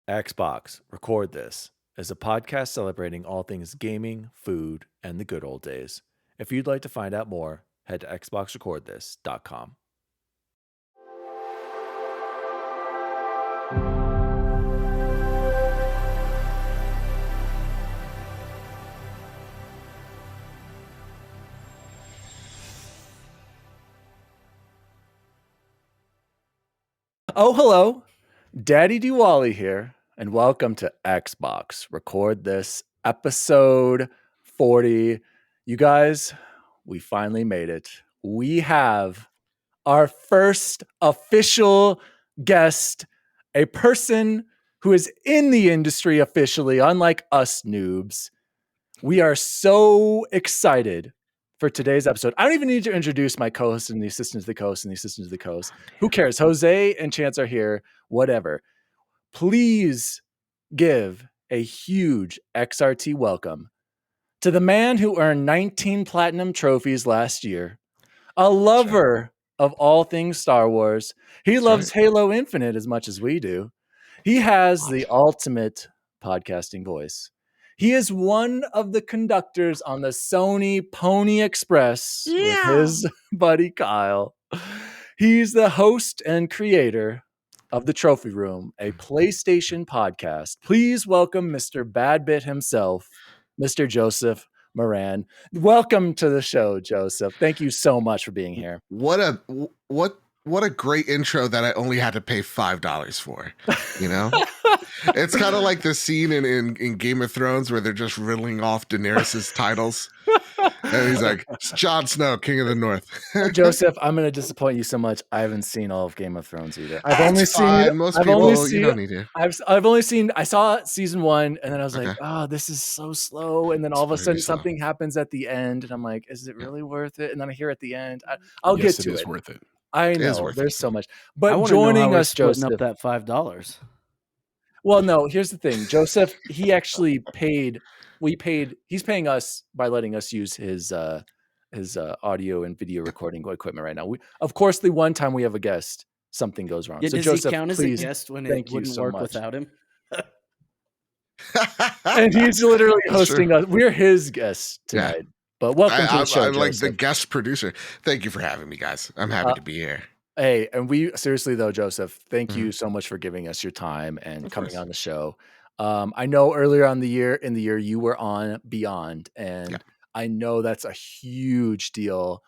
Xbox, Record This is a podcast celebrating all things gaming, food, and the good old days. If you'd like to find out more, head to xboxrecordthis.com. Oh, hello. DaddyDWALLY here, and welcome to Xbox Record This, episode 40. You guys, we finally made it. We have our first official guest, a person who is in the industry officially, unlike us noobs. We are so excited for today's episode. I don't even need to introduce my co-host and the assistant to the co-host and the assistant to the co-host. Who cares? Jose and Chance are here, whatever. Please give a huge XRT welcome to the man who earned 19 platinum trophies last year, a lover of all things Star Wars. He loves Halo Infinite as much as we do. He has the ultimate podcasting voice. He is one of the conductors on the Sony Pony Express with his buddy Kyle. He's the host and creator of The Trophy Room, a PlayStation podcast. Please welcome MrBadBit himself, Mr. Joseph Moran. Welcome to the show, Joseph. Thank you so much for being here. What a great intro that I only had to pay $5 for, you know? It's kind of like the scene in Game of Thrones where they're just riddling off Daenerys's titles. And he's like, Jon Snow, King of the North. Joseph, I'm going to disappoint you so much. I haven't seen all of Game of Thrones either. I've only seen most people. You don't need to. I've only seen. I saw season 1, and then I was like, "Oh, this is so slow." And then all of a sudden, something happens at the end, and I'm like, "Is it really worth it?" And then I hear at the end, I'll get to it. It's worth it. I know there's so much, but joining us, Joseph, up that $5. Well, no, here's the thing, Joseph. He actually paid. He's paying us by letting us use his audio and video recording equipment right now. Of course, the one time we have a guest, something goes wrong. Yeah, so does Joseph, he count as please, a guest when it wouldn't work without him? And he's literally hosting us. We're his guests tonight. Yeah. But welcome to the show. I'm like the guest producer. Thank you for having me, guys. I'm happy to be here. Hey, and we seriously though, Joseph, thank you so much for giving us your time and coming on the show. I know earlier in the year you were on Beyond, and I know that's a huge deal.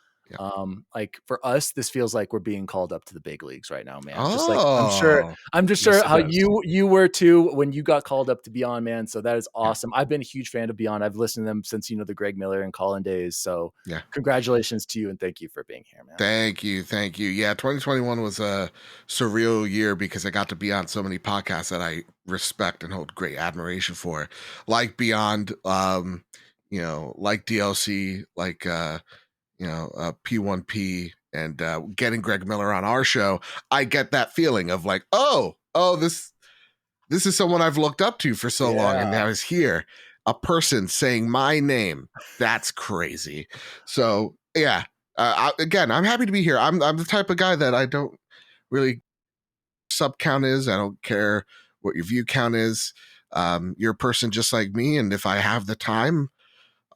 Like for us, this feels like we're being called up to the big leagues right now, man. Just like I'm just sure how you were too when you got called up to Beyond, man. So that is awesome. I've been a huge fan of Beyond. I've listened to them since the Greg Miller and Colin days. So congratulations to you and thank you for being here, man. Thank you. Yeah, 2021 was a surreal year because I got to be on so many podcasts that I respect and hold great admiration for, like Beyond, like DLC, like P1P, and getting Greg Miller on our show. I get that feeling of like, this is someone I've looked up to for so long, and now is here, a person saying my name. That's crazy. So again, I'm happy to be here. I'm the type of guy that I don't really sub count is. I don't care what your view count is. You're a person just like me, and if I have the time,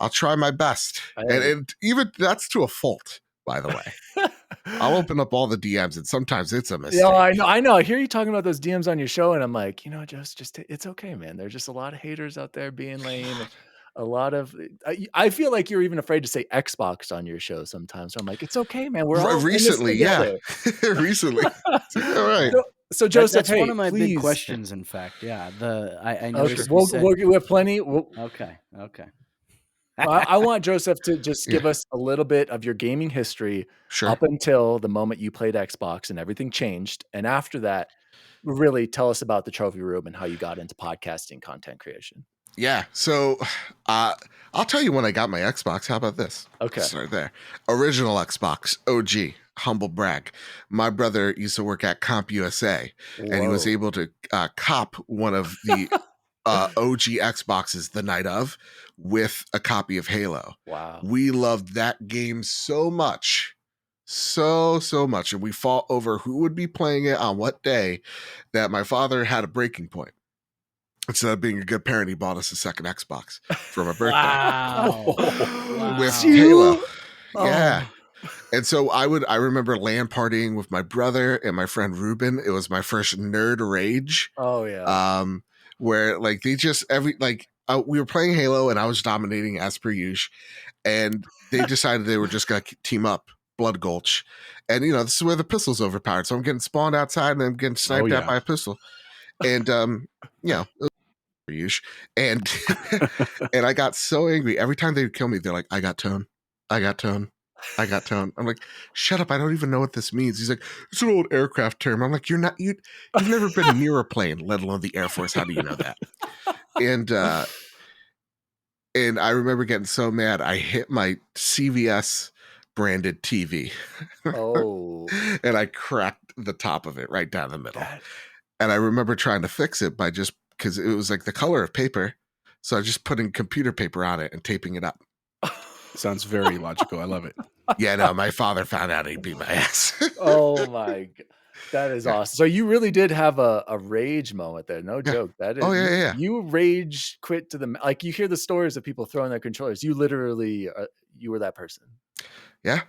I'll try my best. And even that's to a fault, by the way. I'll open up all the DMs, and sometimes it's a mistake. Yeah, I know. I hear you talking about those DMs on your show, and I'm like, just it's okay, man. There's just a lot of haters out there being lame. A lot of, I feel like you're even afraid to say Xbox on your show sometimes. So I'm like, it's okay, man. We're all recently, recently. All right. So Joseph, that's one of my big questions. In fact, I noticed. We have plenty. Okay. I want Joseph to just give us a little bit of your gaming history up until the moment you played Xbox and everything changed. And after that, really tell us about the Trophy Room and how you got into podcasting content creation. Yeah. So I'll tell you when I got my Xbox. How about this? Okay. Start there. Original Xbox, OG, humble brag. My brother used to work at CompUSA, and he was able to cop one of the OG Xboxes the night of with a copy of Halo. Wow. We loved that game so much. So much. And we fought over who would be playing it on what day that my father had a breaking point. Instead of being a good parent, he bought us a second Xbox for my birthday Wow. with You- Halo. Oh. Yeah. And so I remember LAN partying with my brother and my friend Ruben. It was my first nerd rage. Oh yeah. Where like they just we were playing Halo and I was dominating as per usual, and they decided they were just gonna team up Blood Gulch, and this is where the pistol's overpowered. So I'm getting spawned outside and I'm getting sniped at by a pistol, and it was per usual, and and I got so angry every time they would kill me. They're like, "I got tone, I got tone." I got tone. I'm like, shut up. I don't even know what this means. He's like, it's an old aircraft term. I'm like, you've never been near a plane, let alone the Air Force. How do you know that? And I remember getting so mad. I hit my CVS branded TV. Oh. And I cracked the top of it right down the middle. And I remember trying to fix it by just because it was like the color of paper. So I was just putting computer paper on it and taping it up. Sounds very logical. I love it. Yeah, no, my father found out he'd beat my ass. Oh my god. That is awesome. So you really did have a rage moment there. No joke. That is Yeah. You rage quit to the like you hear the stories of people throwing their controllers. You literally you were that person. Yeah.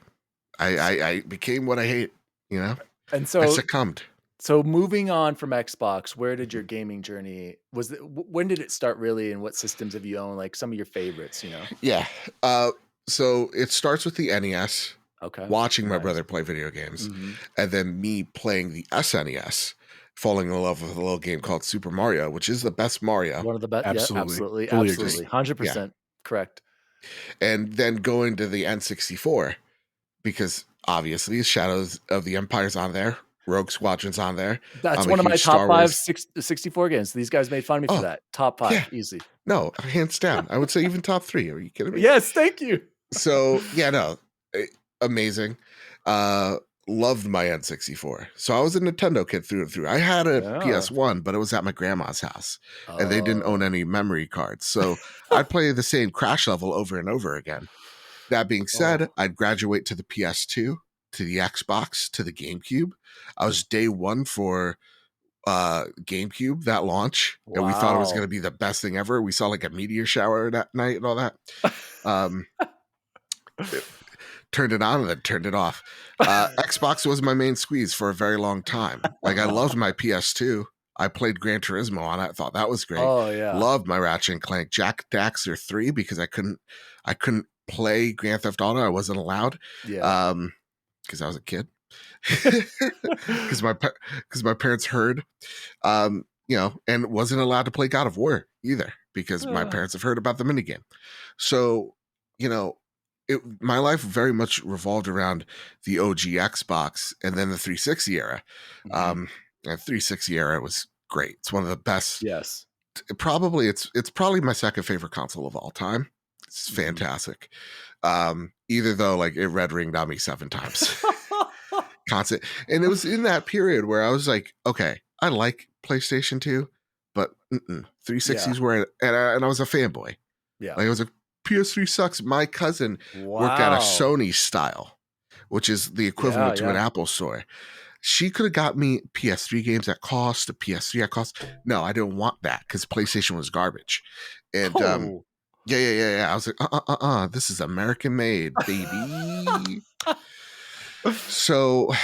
I became what I hate, And so I succumbed. So moving on from Xbox, where did your gaming journey when did it start really, and what systems have you owned? Like some of your favorites, Yeah. So it starts with the NES. Okay. Watching my brother play video games, and then me playing the SNES, falling in love with a little game called Super Mario, which is the best Mario. One of the best. Absolutely. Yeah, Fully absolutely. 100% correct. And then going to the N64, because obviously Shadows of the Empire's on there, Rogue Squadron's on there. That's I'm a one of my huge top Star 5 Wars- 64 games. These guys made fun of me for that. Top 5, yeah. easy. No, hands down. I would say even top 3. Are you kidding me? Yes, thank you. So yeah, no, amazing. Loved my N64. So I was a Nintendo kid through and through. I had a PS1, but it was at my grandma's house, and they didn't own any memory cards. So I'd play the same Crash level over and over again. That being said, I'd graduate to the PS2, to the Xbox, to the GameCube. I was day one for GameCube, that launch, and we thought it was going to be the best thing ever. We saw like a meteor shower that night and all that. Turned it on and then turned it off. Xbox was my main squeeze for a very long time. Like I loved my PS2. I played Gran Turismo on it. I thought that was great. Oh yeah. Loved my Ratchet and Clank. Jack Daxter 3 because I couldn't play Grand Theft Auto. I wasn't allowed. Yeah. Because I was a kid. Because my parents heard, and wasn't allowed to play God of War either because my parents have heard about the minigame. So, my life very much revolved around the OG Xbox and then the 360 era. The 360 era was great. It's one of the best. Yes. It's probably my second favorite console of all time. It's fantastic. Either though, like it red ringed on me 7 times. Constant. And it was in that period where I was like, okay, I like PlayStation 2, but 360s were, and I was a fanboy. Yeah. Like I was a PS3 sucks. My cousin worked at a Sony style, which is the equivalent to an Apple store. She could have got me PS3 games at cost, a PS3 at cost. No, I didn't want that because PlayStation was garbage. And yeah. I was like, this is American made, baby. So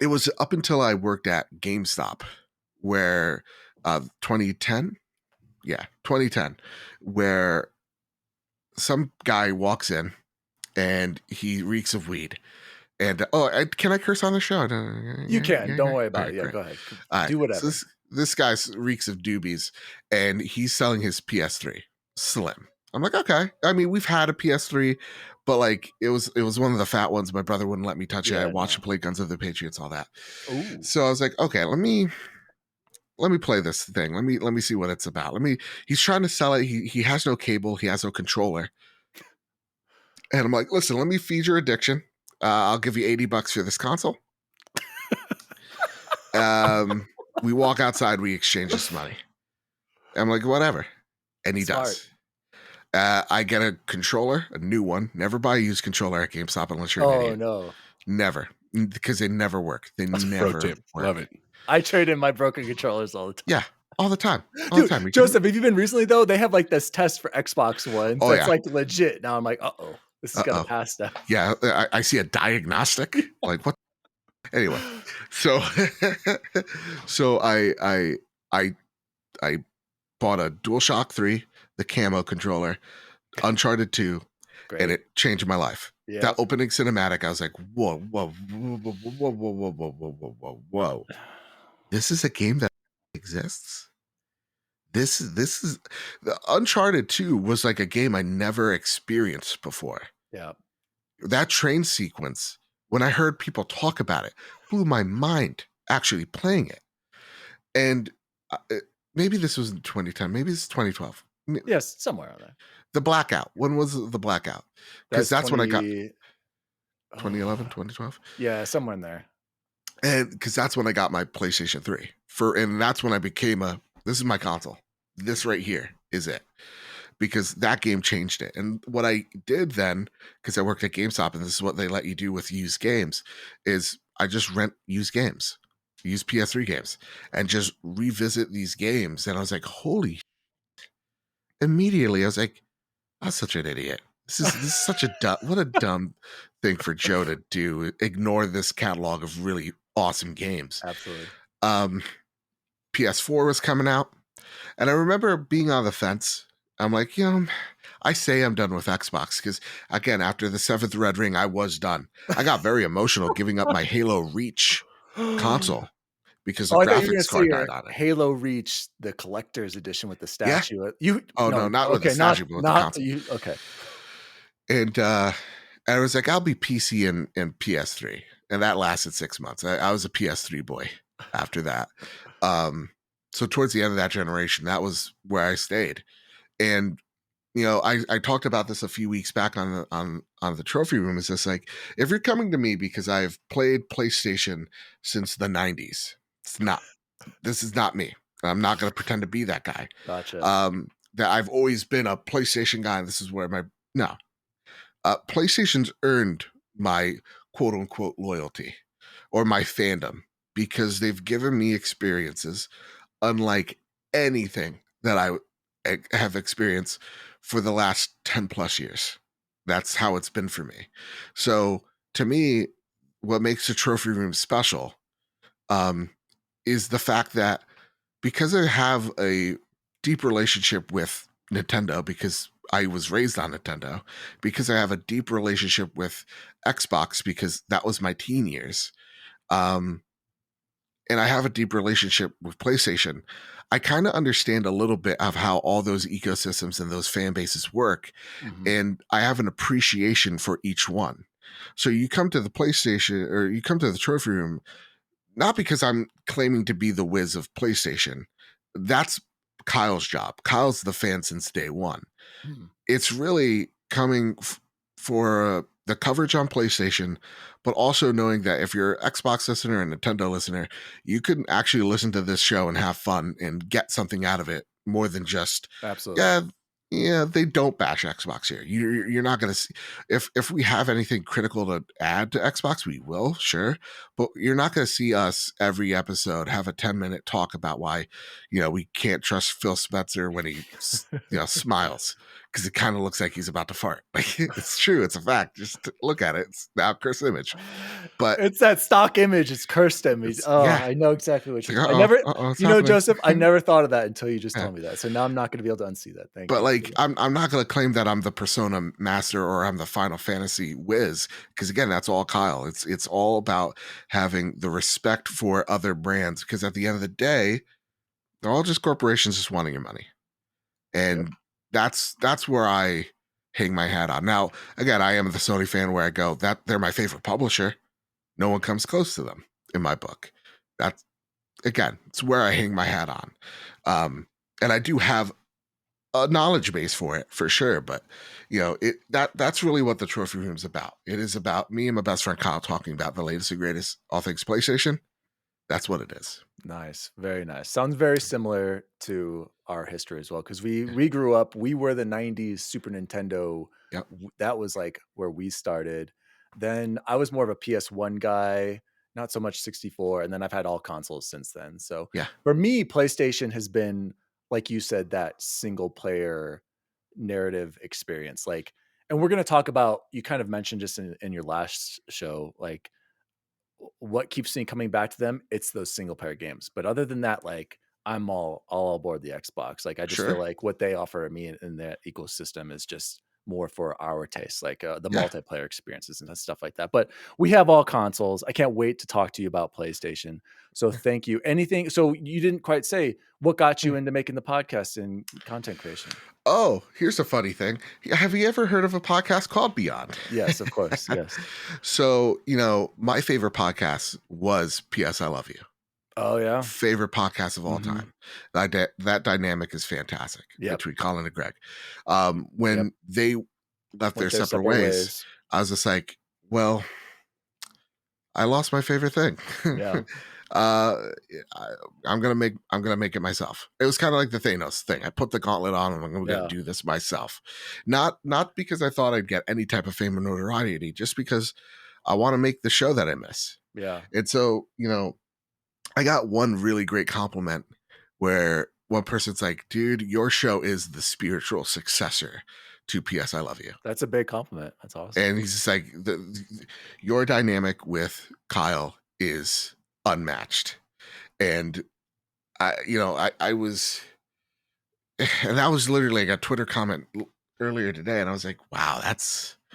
it was up until I worked at GameStop, where 2010, where some guy walks in and he reeks of weed. And can I curse on the show? You can. Don't worry about it. Yeah, go ahead. Do whatever. So this guy reeks of doobies, and he's selling his PS3 Slim. I'm like, okay. I mean, we've had a PS3, but like it was one of the fat ones. My brother wouldn't let me touch it. I watched him play Guns of the Patriots, all that. Ooh. So I was like, okay, let me play this thing. Let me see what it's about. He's trying to sell it. He has no cable. He has no controller. And I'm like, listen, let me feed your addiction. I'll give you $80 for this console. We walk outside. We exchange this money. I'm like, whatever. And he does. I get a controller, a new one. Never buy a used controller at GameStop unless you're an idiot. No. Never. Because they never work. They never pro tip. work. Love it. I trade in my broken controllers all the time. Yeah. all the time. All the Dude, time. You Joseph, have you been recently though? They have like this test for Xbox One. Oh, That's yeah. like legit. Now I'm like, this is gonna Uh-oh. pass now. Yeah, I see a diagnostic. Like what? Anyway, so so I bought a DualShock 3, the camo controller, Uncharted 2, Great. and it changed my life. Yeah. That opening cinematic, I was like, whoa, whoa, whoa, whoa, whoa, whoa, whoa, whoa, whoa, whoa, whoa, whoa. This is a game that exists. This is the Uncharted 2 was like a game I never experienced before. Yeah. That train sequence, when I heard people talk about it, blew my mind actually playing it. And maybe this was in 2010, maybe it's 2012. Yes, somewhere on there. The blackout. When was the blackout? Because that's when I got 2011, 2012. Yeah, somewhere in there. And because that's when I got my PlayStation 3. And that's when I became this is my console. This right here is it. Because that game changed it. And what I did then, because I worked at GameStop, and this is what they let you do with used games, is I just rent used games, used PS3 games, and just revisit these games. And I was like, holy shit. Immediately I was like, I'm such an idiot. This is such a what a dumb thing for Joe to do. Ignore this catalog of really awesome games. Absolutely. PS4 was coming out, and I remember being on the fence. I'm like, I say I'm done with Xbox because, again, after the 7th Red Ring, I was done. I got very emotional giving up my Halo Reach console because the I thought you were graphics gonna card say died on it. Halo Reach, the collector's edition with the statue. Yeah? No, not with the statue, but with the console. Okay. And I was like, I'll be PC and PS3. And that lasted 6 months. I was a PS3 boy after that. So towards the end of that generation, that was where I stayed. And I talked about this a few weeks back on the trophy room. It's just like, if you're coming to me because I've played PlayStation since the 90s, this is not me. I'm not going to pretend to be that guy. Gotcha. That I've always been a PlayStation guy. And this is where PlayStation's earned my quote unquote loyalty or my fandom because they've given me experiences unlike anything that I have experienced for the last 10 plus years. That's how it's been for me. So to me, what makes the trophy room special is the fact that because I have a deep relationship with Nintendo, because I was raised on Nintendo, because I have a deep relationship with Xbox because that was my teen years, and I have a deep relationship with PlayStation, I kind of understand a little bit of how all those ecosystems and those fan bases work. Mhm. And I have an appreciation for each one. So you come to the PlayStation or you come to the trophy room, not because I'm claiming to be the whiz of PlayStation. That's Kyle's job. Kyle's the fan since day one. Mhm. It's really coming for the coverage on PlayStation, but also knowing that if you're an Xbox listener and Nintendo listener, you can actually listen to this show and have fun and get something out of it more than just, Absolutely. yeah, they don't bash Xbox here. You're not going to see, if we have anything critical to add to Xbox, we will, sure. But you're not going to see us every episode have a 10-minute talk about why, we can't trust Phil Spencer when he, smiles. Because it kind of looks like he's about to fart. Like, it's true. It's a fact. Just look at it. It's now cursed image. But It's that stock image. It's cursed image. yeah. I know exactly what It's you're. like, I never, it's happening. Joseph. I never thought of that until you just Yeah. told me that. So now I'm not going to be able to unsee that. Thank you. But like, I'm not going to claim that I'm the Persona master or I'm the Final Fantasy whiz, because again, that's all Kyle. It's all about having the respect for other brands, because at the end of the day, they're all just corporations just wanting your money, and that's where I hang my hat on. Now, again, I am the Sony fan where I go that they're my favorite publisher. No one comes close to them in my book. That's again, it's where I hang my hat on, and I do have a knowledge base for it for sure, but that's really what the trophy room is about. It is about me and my best friend Kyle talking about the latest and greatest all things PlayStation. That's what it is. Nice, very nice. Sounds very similar to our history as well, because we grew up. We were the '90s Super Nintendo. Yep. That was like where we started. Then I was more of a PS1 guy, not so much 64. And then I've had all consoles since then. So Yeah. for me, PlayStation has been, like you said, that single player narrative experience. Like, and we're going to talk about, you kind of mentioned just in your last show, like what keeps me coming back to them. It's those single player games. But other than that, like I'm all aboard the Xbox. Like I just feel Sure. like what they offer me in that ecosystem is just more for our taste, like the Yeah. multiplayer experiences and stuff like that. But we have all consoles. I can't wait to talk to you about PlayStation. So thank you. Anything? So you didn't quite say what got you into making the podcast and content creation. Oh, here's a funny thing. Have you ever heard of a podcast called Beyond? Yes, of course. Yes. So, my favorite podcast was PS I Love You. Oh yeah. Favorite podcast of all Mhm. time. That dynamic is fantastic Yep. between Colin and Greg. When they left their Went their separate ways, I was just like, well, I lost my favorite thing. Yeah. I'm gonna make it myself. It was kind of like the Thanos thing. I put the gauntlet on and I'm gonna Yeah. do this myself. Not because I thought I'd get any type of fame or notoriety, just because I want to make the show that I miss. Yeah. And so, I got one really great compliment where one person's like, dude, your show is the spiritual successor to PS I Love You. That's a big compliment. That's awesome. And he's just like, your dynamic with Kyle is unmatched. And I was, and that was literally like a Twitter comment earlier today. And I was like, wow,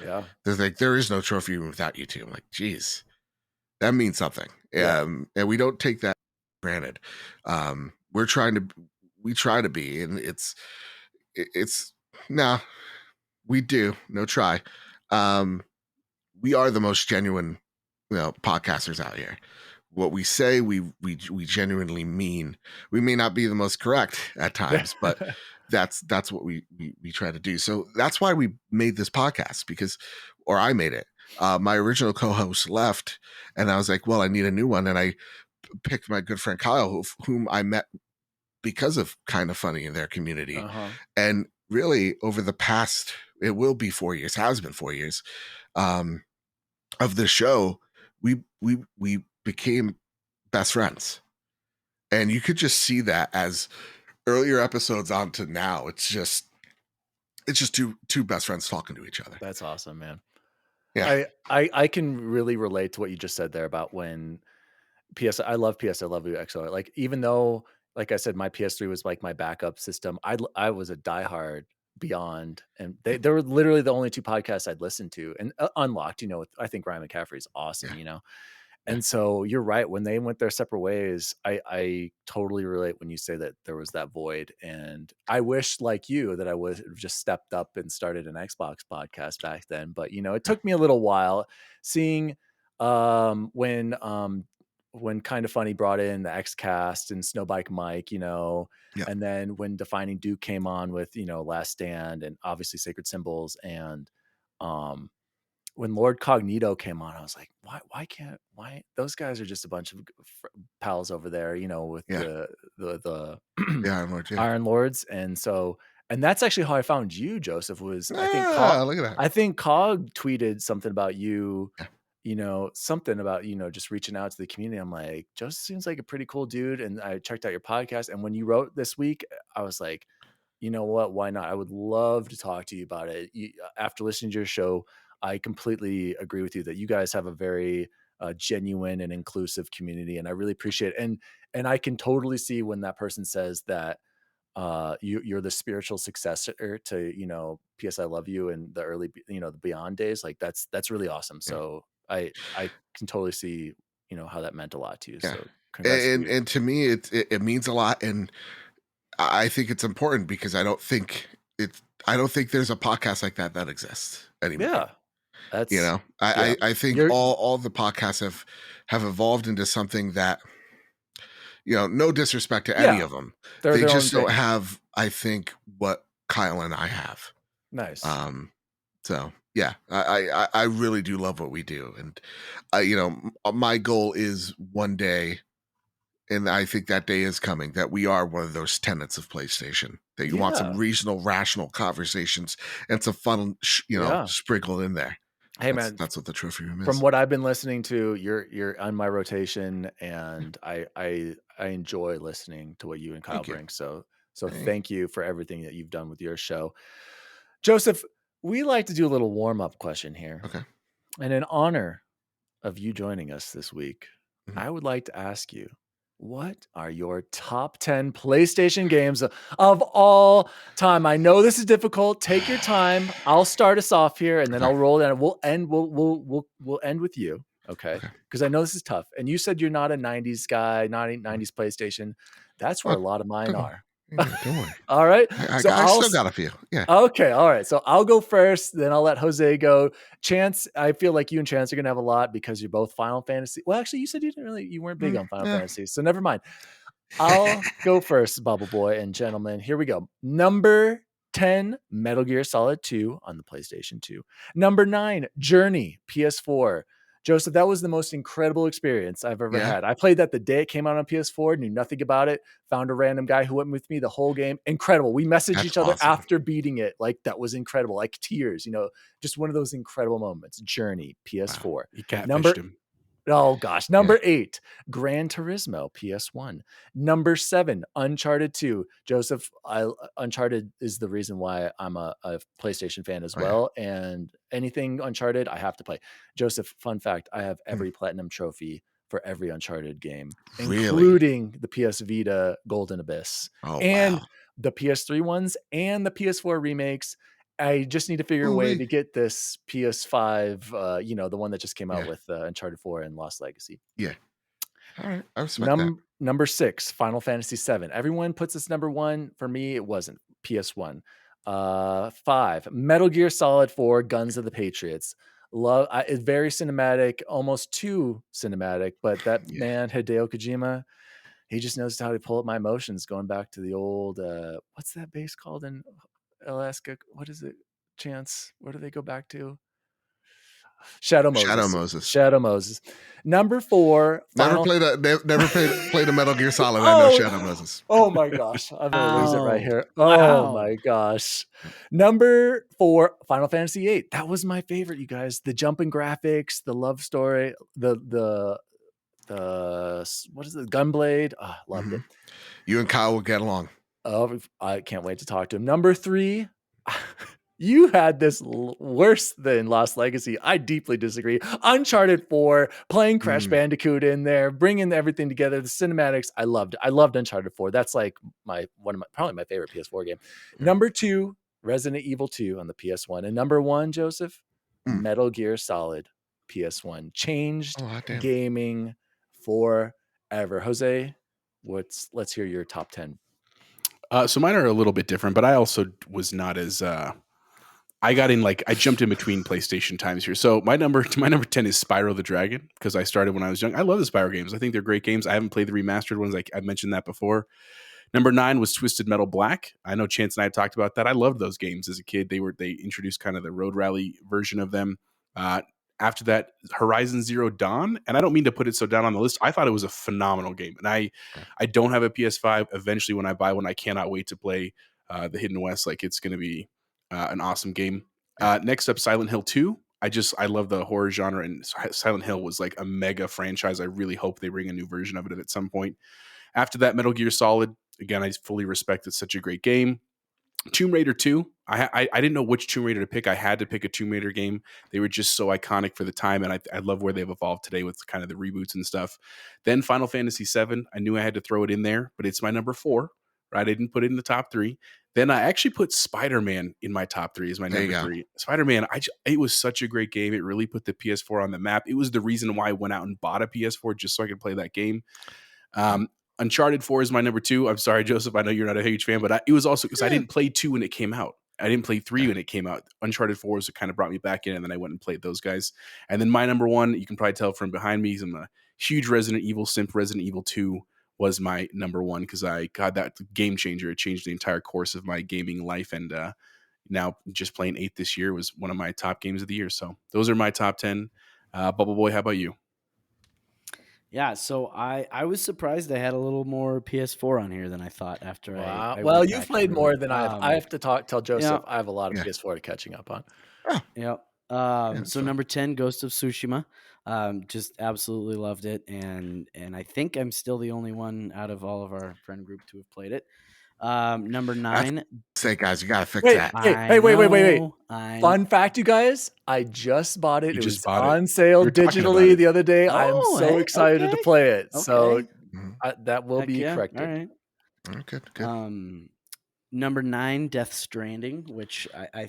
Yeah. there's like, there is no trophy room without you two. I'm like, geez, that means something. Yeah. And we don't take that for granted. We try to be, and it's nah, we do no try. We are the most genuine, podcasters out here. What we say, we genuinely mean. We may not be the most correct at times, but that's what we try to do. So that's why we made this podcast, or I made it. My original co-host left, and I was like, well, I need a new one. And I picked my good friend Kyle, whom I met because of Kind of Funny in their community. Uh-huh. And really over the past, it will be 4 years, has been 4 years, of the show, we became best friends. And you could just see that as earlier episodes on to now. It's just two best friends talking to each other. That's awesome, man. Yeah. I can really relate to what you just said there about when I love PS I Love You XO. Like, even though, like I said, my PS3 was like my backup system, I was a diehard Beyond, and they were literally the only two podcasts I'd listened to, and Unlocked, I think Ryan McCaffrey's awesome, Yeah. And so you're right. When they went their separate ways, I totally relate when you say that there was that void. And I wish, like you, that I would have just stepped up and started an Xbox podcast back then. But it took me a little while seeing when Kind of Funny brought in the Xcast and Snowbike Mike, Yeah. and then when Defining Duke came on with, Last Stand and obviously Sacred Symbols, and when Lord Cognito came on, I was like, why those guys are just a bunch of pals over there, with Yeah. the Yeah, Lord, yeah. Iron Lords. And so, and that's actually how I found you, Joseph, was Look at that. I think Cog tweeted something about you, Yeah. something about, just reaching out to the community. I'm like, Joseph seems like a pretty cool dude. And I checked out your podcast. And when you wrote this week, I was like, you know what? Why not? I would love to talk to you about it. After listening to your show, I completely agree with you that you guys have a very genuine and inclusive community, and I really appreciate it. And I can totally see when that person says that you're the spiritual successor to PS I Love You and the early the Beyond days. Like that's really awesome. Yeah. So I can totally see how that meant a lot to you. Yeah. So congrats to you. And to me, it means a lot, and I think it's important because I don't think there's a podcast like that exists anymore. Yeah. That's I think all the podcasts have evolved into something that, no disrespect to any of them, they just don't have, I think, what Kyle and I have. Nice. So yeah, I really do love what we do, and my goal is one day, and I think that day is coming, that we are one of those tenants of PlayStation, that you want some reasonable, rational conversations and some fun, sprinkled in there. Hey man, That's what the trophy room from is. what I've been listening to, you're on my rotation, and I enjoy listening to what you and Kyle Thank you. bring. So Hey. thank you for everything that you've done with your show. Joseph, we like to do a little warm-up question here. Okay. And in honor of you joining us this week, Mhm. I would like to ask you, what are your top 10 PlayStation games of all time? I know this is difficult. Take your time. I'll start us off here, and then Okay. I'll roll down. We'll end. We'll end with you, okay? Okay. Because I know this is tough. And you said you're not a '90s guy, not a '90s PlayStation. That's where Oh, a lot of mine don't, are. yeah, don't worry. All right. So I still got a few. Yeah. Okay, all right. So I'll go first, then I'll let Jose go. Chance, I feel like you and Chance are gonna have a lot because you're both Final Fantasy. Well, actually, you said you weren't big on Final Yeah. Fantasy, so never mind. I'll go first, BubbleBoy and gentlemen. Here we go. Number 10, Metal Gear Solid 2 on the PlayStation 2. Number 9, Journey, PS4. Joseph, that was the most incredible experience I've ever Yeah. had. I played that the day it came out on PS4, knew nothing about it, found a random guy who went with me the whole game. Incredible. We messaged That's each other awesome. after beating it. Like, that was incredible. Like tears, just one of those incredible moments. Journey, PS4. Wow. He catfished Number him. Oh gosh. Number 8, Gran Turismo, PS1. Number 7, Uncharted 2. Joseph, Uncharted is the reason why I'm a PlayStation fan as Oh, yeah. well. And anything Uncharted, I have to play. Joseph, fun fact, I have Hmm. every platinum trophy for every Uncharted game, Really? including the PS Vita Golden Abyss Oh, and wow. the PS3 ones and the PS4 remakes. I just need to figure a way Ooh-wee. to get this PS5, the one that just came out Yeah. with Uncharted 4 and Lost Legacy. Yeah. All right. I respect that. Number 6, Final Fantasy 7. Everyone puts this number 1. For me, it wasn't. PS1. 5, Metal Gear Solid 4, Guns of the Patriots. It's very cinematic, almost too cinematic, but that Yeah. man, Hideo Kojima, he just knows how to pull up my emotions going back to the old, what's that base called in Alaska? What is it? Chance? Where do they go back to? Shadow Moses. Shadow Moses. Number 4, Never Final. played a Metal Gear Solid. I know Oh, Shadow Moses. oh my gosh. I'm gonna lose it right Wow. here. Oh Wow. my gosh. Number 4, Final Fantasy 8. That was my favorite, you guys. The jumping graphics, the love story, the what is it? Gunblade. Oh, loved it. You and Kyle will get along. Oh, I can't wait to talk to him. Number 3, you had this worse than Lost Legacy. I deeply disagree. Uncharted 4, playing Crash Bandicoot in there, bringing everything together. The cinematics, I loved it. I loved Uncharted 4. That's like probably my favorite PS4 game. Yeah. Number 2, Resident Evil 2 on the PS1. And number 1, Joseph, Metal Gear Solid PS1. Changed gaming forever. Jose, let's hear your top 10. So mine are a little bit different, but I also was not as I jumped in between PlayStation times here. So my number 10 is Spyro the Dragon, because I started when I was young. I love the Spyro games. I think they're great games. I haven't played the remastered ones. I mentioned that before. Number 9 was Twisted Metal Black. I know Chance and I have talked about that. I loved those games as a kid. They introduced kind of the road rally version of them. After that, Horizon Zero Dawn, and I don't mean to put it so down on the list. I thought it was a phenomenal game, and I don't have a PS5. Eventually, when I buy one, I cannot wait to play the Hidden West. Like, it's going to be an awesome game. Next up, Silent Hill 2. I love the horror genre, and Silent Hill was like a mega franchise. I really hope they bring a new version of it at some point. After that, Metal Gear Solid. Again, I fully respect it's such a great game. Tomb Raider 2. I didn't know which Tomb Raider to pick. I had to pick a Tomb Raider game. They were just so iconic for the time, and I love where they've evolved today with kind of the reboots and stuff. Then Final Fantasy 7. I knew I had to throw it in there, but it's my number 4. Right? I didn't put it in the top 3. Then I actually put Spider-Man in my top 3 as my number 3. Spider-Man, it was such a great game. It really put the PS4 on the map. It was the reason why I went out and bought a PS4 just so I could play that game. Uncharted 4 is my number 2. I'm sorry, Joseph. I know you're not a huge fan, but it was also because I didn't play 2 when it came out. I didn't play 3 when it came out. Uncharted 4 is what kind of brought me back in, and then I went and played those guys. And then my number 1, you can probably tell from behind me, I'm a huge Resident Evil simp. Resident Evil 2 was my number 1 because that game changer. It changed the entire course of my gaming life, and now just playing 8 this year was one of my top games of the year. So those are my top 10. BubbleBoy, how about you? Yeah, so I was surprised they had a little more PS4 on here than I thought after I Well, went you've back played through more it. than I have. I have to tell Joseph I have a lot of Yeah. PS4 catching up on. Yep. So number 10, Ghost of Tsushima. Just absolutely loved it, and I think I'm still the only one out of all of our friend group to have played it. Number 9. Say, guys, you gotta fix Wait, that. wait. I Fun fact, you guys, I just bought it. You It just was bought it. on sale We were talking about digitally it. the other day. I am Oh, so hey, excited to okay. play it. So Okay. Mhm. that will Heck be yeah. corrected. All right. Good. Number 9, Death Stranding, which I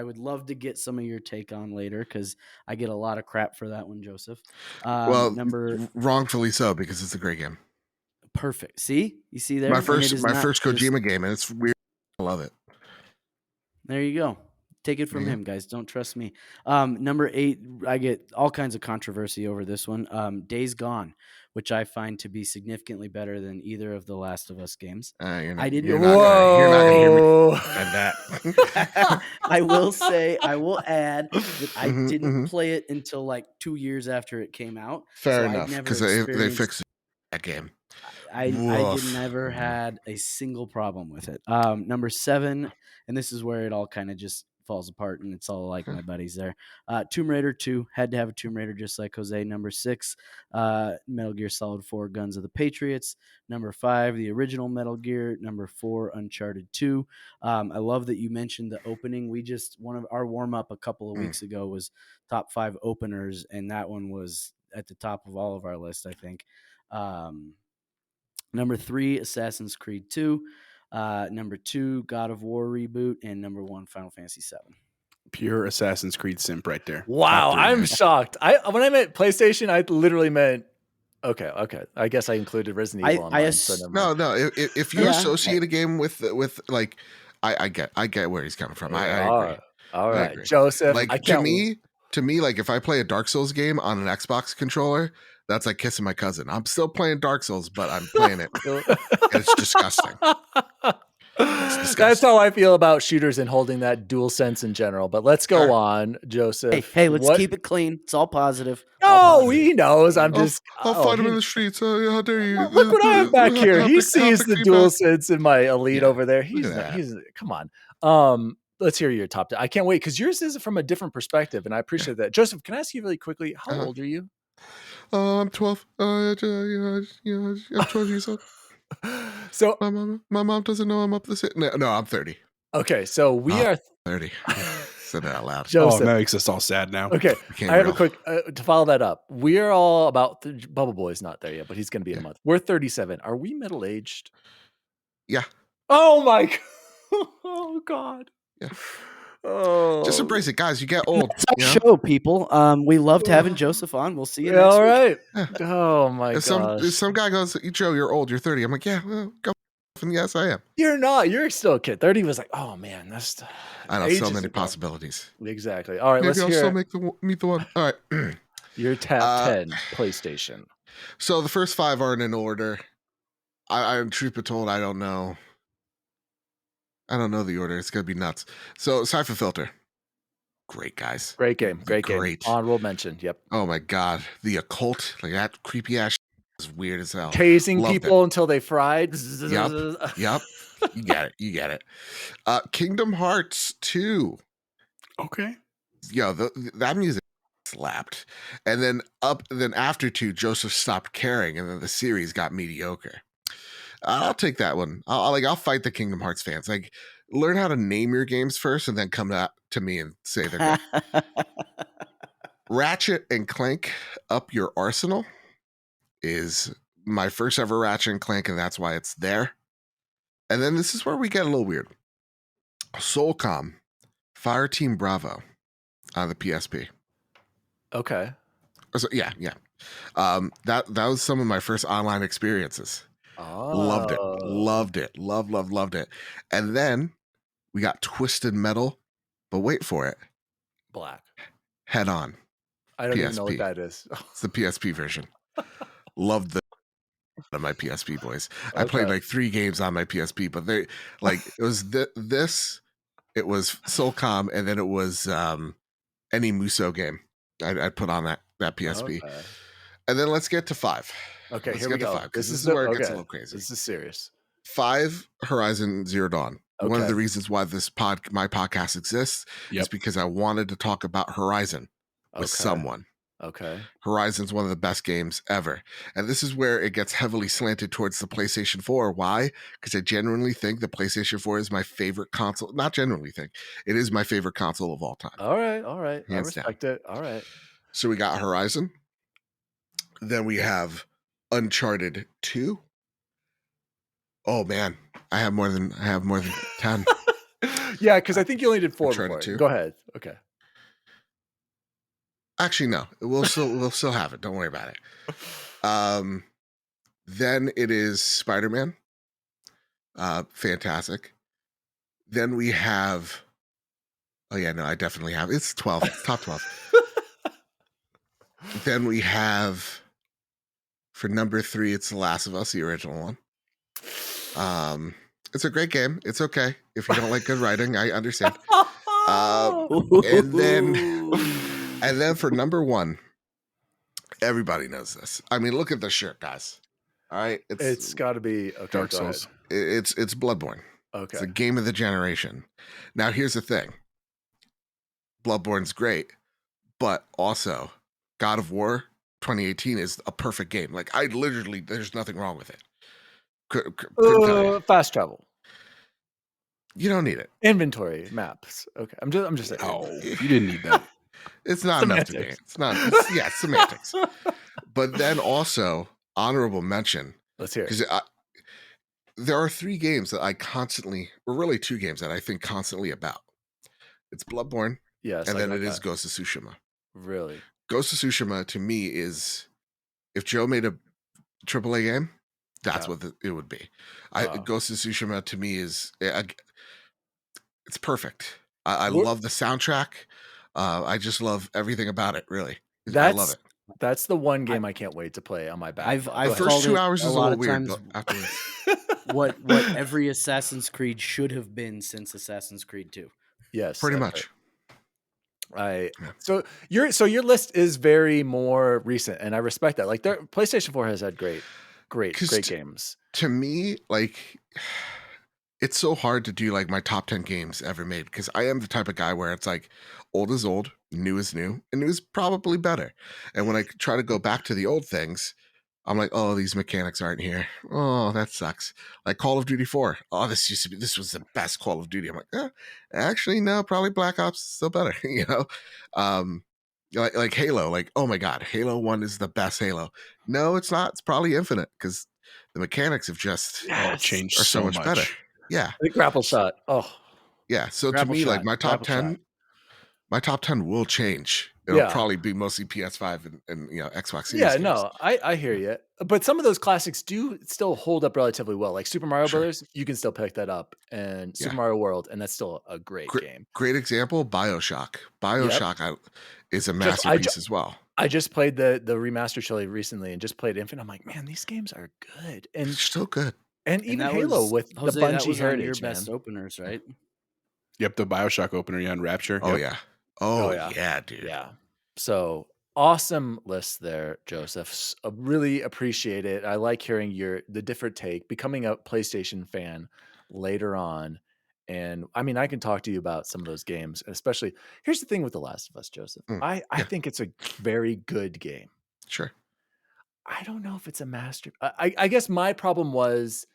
would love to get some of your take on later because I get a lot of crap for that one, Joseph. Well, Number wrongfully so, because it's a great game. perfect. See, you see there, My and it first is not Kojima just- game, and it's weird. I love it. There you go. Take it from Yeah. him, guys. Don't trust me. Number 8, I get all kinds of controversy over this one. Days Gone, which I find to be significantly better than either of the Last of Us games. You're not, I didn't. You're not gonna hear me Whoa. and that. I will add that I Mhm, didn't mhm. play it until like 2 years after it came out. Fair so enough, I never because they experienced. fixed that game. I Woof. did never had a single problem with it. Number 7, and this is where it all kind of just falls apart, and it's all like my buddies there. Tomb Raider 2, had to have a Tomb Raider just like Jose. Number 6, Metal Gear Solid 4, Guns of the Patriots. Number 5, the original Metal Gear. Number 4, Uncharted 2. I love that you mentioned the opening. One of our warm up a couple of weeks ago was top 5 openers, and that one was at the top of all of our list, I think. Number 3, Assassin's Creed 2. Number 2, God of War reboot. And number 1, Final Fantasy 7. Pure Assassin's Creed simp right there. Wow, Top 3, I'm man. shocked. When I meant PlayStation, I literally meant okay. I guess I included Resident Evil on mine. So never mind. No. If you Yeah. associate a game with like, I get where he's coming from. I agree. All I right, agree. Joseph. Like I to can't. me, like if I play a Dark Souls game on an Xbox controller, that's like kissing my cousin. I'm still playing Dark Souls, but I'm playing it. And it's disgusting. That's how I feel about shooters and holding that dual sense in general. But let's go on, Joseph. Hey, let's keep it clean. It's all positive. Oh, he knows. I'm just. I'll fight him in the streets. How dare you? Look what I have back here. He sees the dual sense in my elite Yeah, over there. look He's at that. come on. Let's hear your top 10. I can't wait because yours is from a different perspective, and I appreciate that. Joseph, can I ask you really quickly? How old are you? I'm 12. I'm 12 years old. So my mom doesn't know I'm up this. No, I'm 30. okay, so we are 30. Said that out loud. Joseph. Oh, that makes us all sad now. Okay, Became I have real. a quick to follow that up. We are all about BubbleBoy's not there yet, but he's going to be in a month. We're 37. Are we middle aged? Yeah. Oh my god. Oh god. Yeah. Oh. Just embrace it, guys. You get old. That's our show, people. We loved having Joseph on. We'll see you next All week. right. Oh my If god. some guy goes, Joe, you're old. You're 30. I'm like, yeah, well, go. And yes, I am. You're not. You're still a kid. 30 was like, oh man, that's. I know so ages many ago. possibilities. Exactly. All right, Maybe let's I'll hear still meet the one. All right. your top 10 PlayStation. So the first 5 aren't in order. I truth be told, I don't know. I don't know the order. It's gonna be nuts. So Cypher Filter. Great, guys. Great game. Great game. Great. Honorable mention. Yep. Oh my god. The occult, like that creepy ass is weird as hell. Tasing Loved people until they fried. Yep. You get it. Kingdom Hearts 2. Okay. Yo, that music slapped. And then after 2, Joseph stopped caring, and then the series got mediocre. I'll take that one. I'll fight the Kingdom Hearts fans. Like, learn how to name your games first, and then come to me and say they're good. Ratchet and Clank Up Your Arsenal is my first ever Ratchet and Clank, and that's why it's there. And then this is where we get a little weird. Soulcom, Fireteam Bravo on the PSP. Okay. So, yeah. That was some of my first online experiences. Oh. Loved it. Loved it. And then we got Twisted Metal, but wait for it. Black. Head On. I don't even know what PSP. that is. It's the PSP version. Loved the on my PSP, boys. I played like 3 games on my PSP, but they like it was this. It was Soulcom, and then it was any Muso game I put on that PSP. Okay. And then let's get to 5. Okay, Let's here we get to go. 5, 'cause this is where it gets a little crazy. This is serious. 5, Horizon Zero Dawn. one of Okay. the reasons why my podcast exists is Yep. because I wanted to talk about Horizon with someone. Okay. Horizon's one of the best games ever. And this is where it gets heavily slanted towards the PlayStation 4. Why? Because I genuinely think the PlayStation 4 is my favorite console. Not genuinely think. It is my favorite console of all time. All right. I Hands down. respect it. All right. So we got Horizon. Then we have Uncharted 2. Oh man, I have more than 10. Yeah, because I think you only did 4 Uncharted before. 2. Go ahead. Okay. Actually, no. We'll still have it. Don't worry about it. Then it is Spider-Man. Fantastic. Then we have. Oh yeah, no, I definitely have. It's 12. It's top 12. Then we have for number 3, it's The Last of Us, the original one. It's a great game. It's okay if you don't like good writing. I understand. And then for number 1, everybody knows this. I mean, look at the shirt, guys. All right, It's got to be okay. Dark go Souls. ahead. it's Bloodborne. Okay. It's a game of the generation. Now, here's the thing. Bloodborne's great, but also God of War 2018 is a perfect game. Like I literally, there's nothing wrong with it. Couldn't tell you. Fast travel, You don't need it. inventory, maps. Okay. I'm just saying. Oh, you didn't need that. It's not enough to be. Semantics. It's not. Yeah, semantics. But then also honorable mention Let's hear it. because there are 3 games that I constantly, or really 2 games that I think constantly about. It's Bloodborne, Yes. and I then got it is that. Ghost of Tsushima. Really. Ghost of Tsushima to me is, if Joe made a AAA game, that's Yeah. what it would be. Wow. Ghost of Tsushima to me is it's perfect. I We're- love the soundtrack. I just love everything about it. Really, I love it. That's the one game I can't wait to play on my back. I've The called first 2 it hours a is a lot little of weird, times but afterwards, what every Assassin's Creed should have been since Assassin's Creed 2. Yes. pretty that's much. right. Yeah. So your list is very more recent, and I respect that. Like PlayStation 4 has had great 'Cause games. To me, like, it's so hard to do like my top 10 games ever made because I am the type of guy where it's like old is old, new is new, and new is probably better. And when I try to go back to the old things, I'm like, oh, these mechanics aren't here. Oh, that sucks. Like Call of Duty 4. Oh, this was the best Call of Duty. I'm like, actually, no, probably Black Ops is still better, you know? Like Halo, like, oh my God, Halo 1 is the best Halo. No, it's not. It's probably Infinite because the mechanics have just It changed are so much better. Yeah. The grapple shot. Oh, Yeah. So Grapple to me, like shot, my top grapple 10, my top 10 will change. It'll Yeah. probably be mostly PS5 and Xbox Series yeah. games. No, I hear you. But some of those classics do still hold up relatively well. Like Super Mario Sure. Brothers, you can still pick that up, and Super Yeah. Mario World, and that's still a great game. Great example, BioShock. BioShock is a masterpiece as well. I just played the remaster trilogy recently, and just played Infinite. I'm like, man, these games are good, They're and still good. even that Halo was, with Jose, the that Bungie was on your heritage, best man. openers, right? Yep, the BioShock opener, yeah, and Rapture. Oh Yep. yeah. Oh yeah. yeah, dude. Yeah. So awesome list there, Joseph. Really appreciate it. I like hearing the different take, becoming a PlayStation fan later on. And I mean, I can talk to you about some of those games, especially here's the thing with The Last of Us, Joseph. I yeah. think it's a very good game. Sure. I don't know if it's a master. I guess my problem was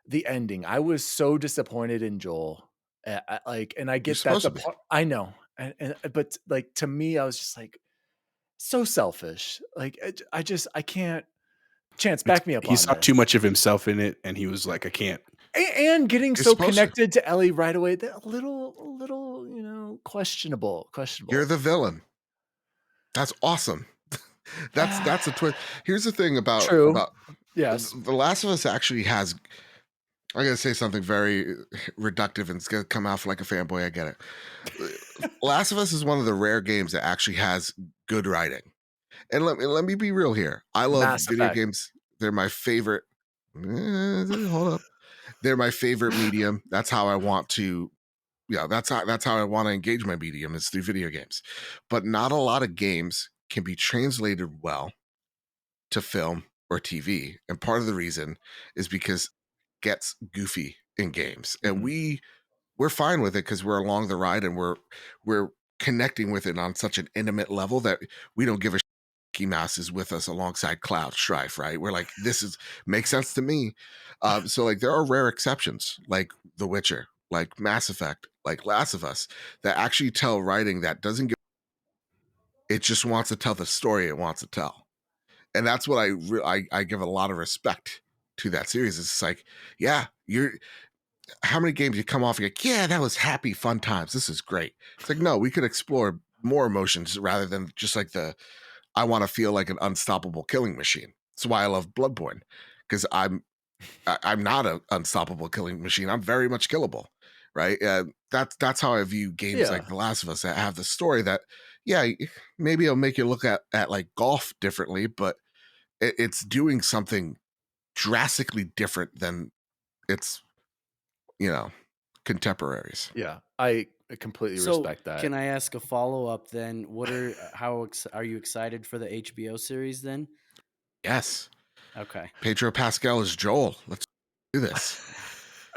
the ending. I was so disappointed in Joel. And I You're get supposed that's a to be. part. I know, but like to me, I was just like so selfish. Like I can't. Chance, back me up. He on saw this. too much of himself in it, and he was like, I can't. And getting You're so supposed to. connected to Ellie right away, a little, questionable. You're the villain. That's awesome. That's a twist. Here's the thing about Yes. The Last of Us actually has. I'm gonna say something very reductive and it's gonna come out like a fanboy. I get it. Last of Us is one of the rare games that actually has good writing. And let me be real here. I love Mass video Effect. games. They're my favorite. Hold up. They're my favorite medium. That's how I want to. Yeah, that's how I want to engage my medium is through video games. But not a lot of games can be translated well to film or TV. And part of the reason is because it gets goofy in games. And we we're fine with it because we're along the ride and we're connecting with it on such an intimate level that we don't give a shit. Mickey Mouse is with us alongside Cloud Strife, right? We're like, this is makes sense to me. So like there are rare exceptions, like The Witcher, like Mass Effect, like Last of Us, that actually tell writing that doesn't give. It just wants to tell the story it wants to tell, and that's what I give a lot of respect to that series. It's like, yeah, you're. How many games you come off? You're like, yeah, that was happy, fun times. This is great. It's like, no, we could explore more emotions rather than just like I want to feel like an unstoppable killing machine. That's why I love Bloodborne, because I'm not an unstoppable killing machine. I'm very much killable, right? That's how I view games like The Last of Us that have the story that, yeah, maybe it'll make you look at like golf differently, but it's doing something drastically different than its, contemporaries. Yeah, I completely respect that. Can I ask a follow up then? What are you excited for the HBO series then? Yes. Okay. Pedro Pascal is Joel. Let's do this.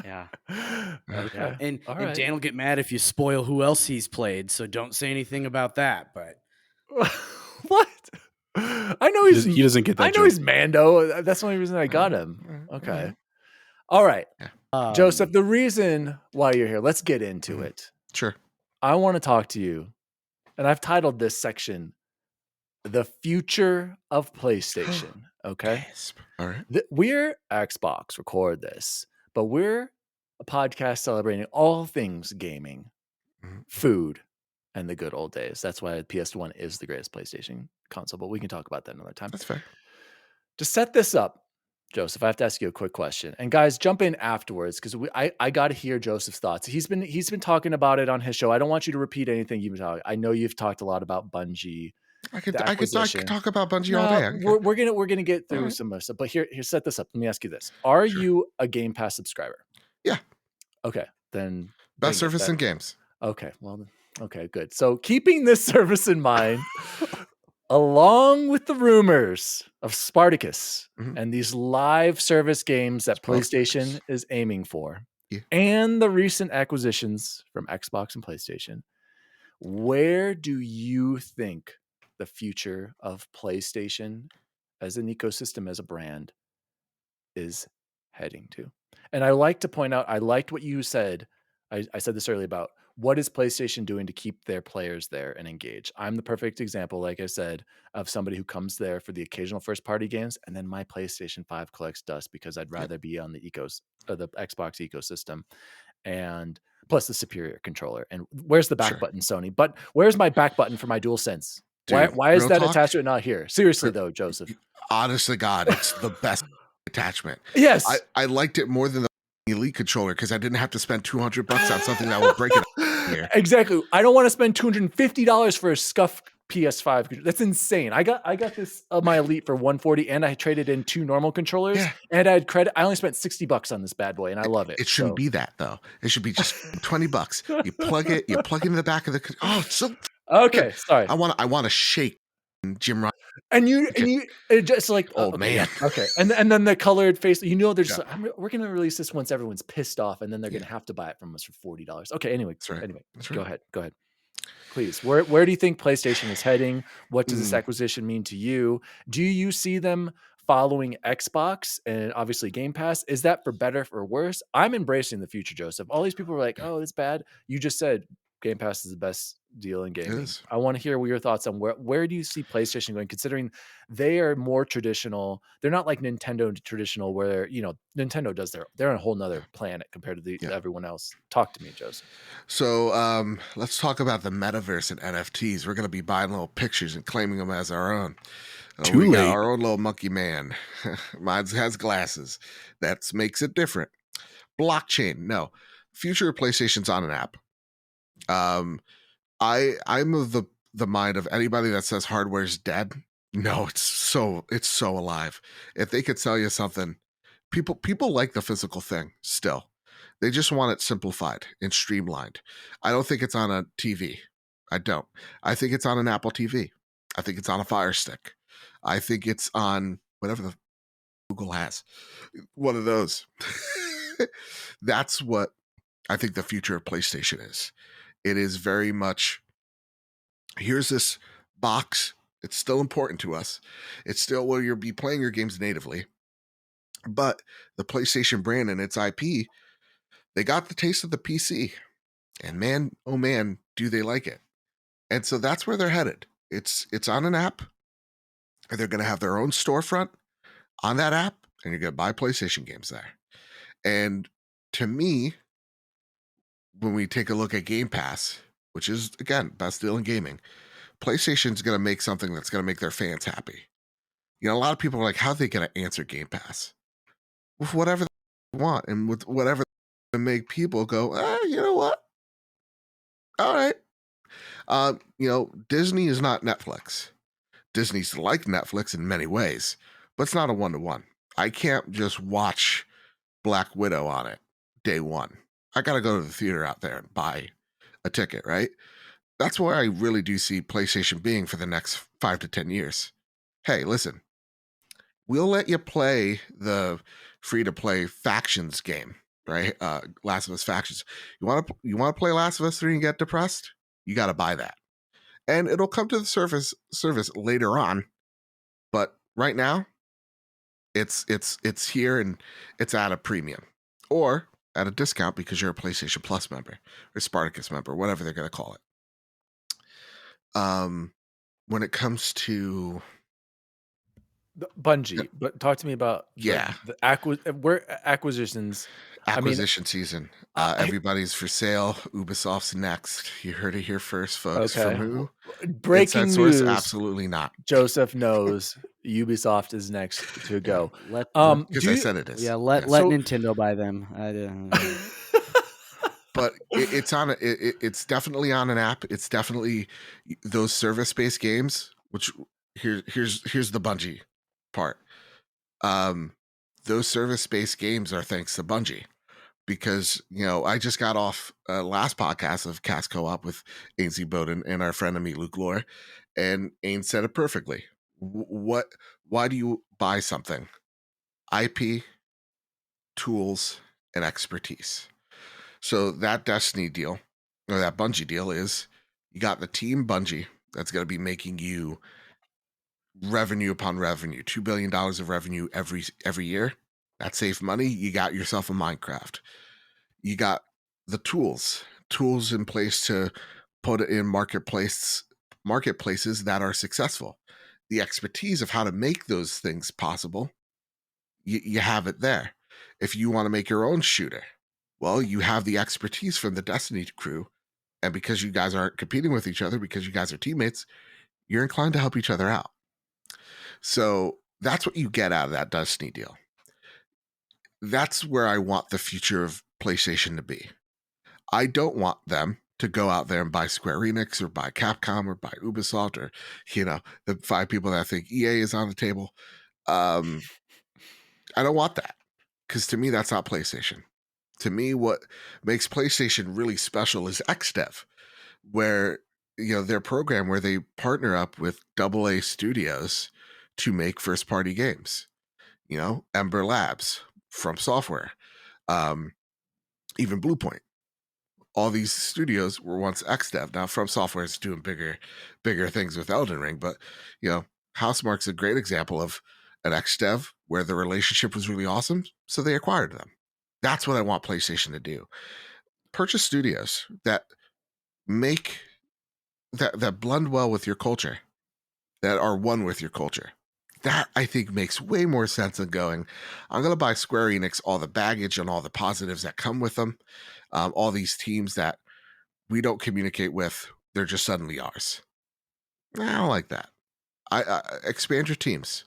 Yeah. Okay. Yeah. And right. Dan will get mad if you spoil who else he's played, so don't say anything about that. But what? I know he doesn't get that. I know he's Mando. That's the only reason I got him. Okay. All right. Joseph, the reason why you're here, let's get into it. Sure. I want to talk to you, and I've titled this section The Future of PlayStation. Okay. All right. We're Xbox, record this, but we're a podcast celebrating all things gaming, food, and the good old days. That's why PS1 is the greatest PlayStation console, but we can talk about that another time. That's fair. To set this up, Joseph, I have to ask you a quick question. And guys, jump in afterwards because I got to hear Joseph's thoughts. He's been talking about it on his show. I don't want you to repeat anything you've been talking. I know you've talked a lot about Bungie. I could talk about Bungie all day. We're gonna get through some of stuff, but here, set this up. Let me ask you this: Are you a Game Pass subscriber? Yeah. Okay, then best service in games. Okay, well, okay, good. So keeping this service in mind, along with the rumors of Spartacus and these live service games that PlayStation is aiming for, and the recent acquisitions from Xbox and PlayStation, where do you think the future of PlayStation as an ecosystem, as a brand, is heading to? And I like to point out, I liked what you said. I said this earlier about what is PlayStation doing to keep their players there and engaged. I'm the perfect example, like I said, of somebody who comes there for the occasional first party games, and then my PlayStation 5 collects dust because I'd rather be on the Xbox ecosystem, and plus the superior controller. And where's the back button, Sony? But where's my back button for my DualSense? Dude, why is that attached to it not here? Seriously though, Joseph. Honest to God, it's the best attachment. Yes. I liked it more than the Elite controller because I didn't have to spend $200 on something that would break it here. Exactly. I don't want to spend $250 for a scuff PS5. That's insane. I got this my Elite for $140, and I traded in 2 normal controllers, and I had credit. I only spent $60 on this bad boy, and I love it. It shouldn't be that though. It should be just $20. You plug it in the back of the. Oh, it's so okay. Good. Sorry. I want to shake Jim Ryan. And you it just like, oh man. Okay. And then the colored face, they're just we're going to release this once everyone's pissed off, and then they're going to have to buy it from us for $40. Okay. Anyway, Go ahead. Please. Where do you think PlayStation is heading? What does this acquisition mean to you? Do you see them following Xbox and obviously Game Pass? Is that for better, for worse? I'm embracing the future, Joseph. All these people are like, oh, it's bad. You just said Game Pass is the best deal in gaming. I want to hear your thoughts on where do you see PlayStation going, considering they are more traditional. They're not like Nintendo traditional, where Nintendo does they're on a whole nother planet compared to everyone else. Talk to me, Joseph. So let's talk about the metaverse and NFTs. We're going to be buying little pictures and claiming them as our own. We got our own little monkey man. Mine has glasses. That makes it different. Blockchain. No. Future of PlayStation's on an app. I'm of the mind of anybody that says hardware's dead. No, it's so alive. If they could sell you something, people like the physical thing still. They just want it simplified and streamlined. I don't think it's on a TV. I don't. I think it's on an Apple TV. I think it's on a Fire Stick. I think it's on whatever the Google has. One of those. That's what I think the future of PlayStation is. It is very much, here's this box. It's still important to us. It's still where you'll be playing your games natively. But the PlayStation brand and its IP, they got the taste of the PC. And man, oh man, do they like it. And so that's where they're headed. It's on an app. They're going to have their own storefront on that app, and you're going to buy PlayStation games there. And to me, when we take a look at Game Pass, which is, again, best deal in gaming, PlayStation's going to make something that's going to make their fans happy. You know, a lot of people are like, how are they going to answer Game Pass? With whatever they want and with whatever to make people go, you know what? All right. You know, Disney is not Netflix. Disney's like Netflix in many ways, but it's not a one-to-one. I can't just watch Black Widow on it day one. I got to go to the theater out there and buy a ticket, right? That's where I really do see PlayStation being for the next 5 to 10 years. Hey, listen, we'll let you play the free-to-play Factions game, right? Last of Us Factions. You want to play Last of Us 3 and get depressed? You got to buy that. And it'll come to the service later on. But right now, it's here and it's at a premium or at a discount because you're a PlayStation Plus member or Spartacus member, whatever they're going to call it. When it comes to Bungie, but talk to me about the acquisitions. Acquisition season. Everybody's for sale. Ubisoft's next. You heard it here first, folks. Okay. From who? Breaking news. Absolutely not. Joseph knows Ubisoft is next to go. Because I said it is. Yeah, let Nintendo buy them. But it's on. It's definitely on an app. It's definitely those service-based games. Which here's the Bungie part. Those service-based games are thanks to Bungie. Because, you know, I just got off last podcast of Cast Co-op with Ainsley Bowden and our friend Amit Luke Lore, and Ain said it perfectly. Why do you buy something? IP, tools, and expertise. So that Destiny deal, or that Bungie deal is, you got the team Bungie that's going to be making you revenue upon revenue, $2 billion of revenue every year. That's safe money. You got yourself a Minecraft. You got the tools in place to put it in marketplaces that are successful. The expertise of how to make those things possible, you have it there. If you want to make your own shooter, well, you have the expertise from the Destiny crew. And because you guys aren't competing with each other, because you guys are teammates, you're inclined to help each other out. So that's what you get out of that Destiny deal. That's where I want the future of PlayStation to be. I don't want them to go out there and buy Square Enix or buy Capcom or buy Ubisoft or, you know, the 5 people that think EA is on the table. I don't want that, because to me, that's not PlayStation. To me, what makes PlayStation really special is XDev, where, you know, their program where they partner up with AA studios to make first-party games. You know, Ember Labs, From Software, even Bluepoint. All these studios were once XDev. Now, From Software is doing bigger things with Elden Ring, but, you know, Housemarque's a great example of an XDev where the relationship was really awesome, so they acquired them. That's what I want PlayStation to do. Purchase studios that make that blend well with your culture, that are one with your culture. That, I think, makes way more sense than going, I'm going to buy Square Enix all the baggage and all the positives that come with them, all these teams that we don't communicate with, they're just suddenly ours. I don't like that. I expand your teams.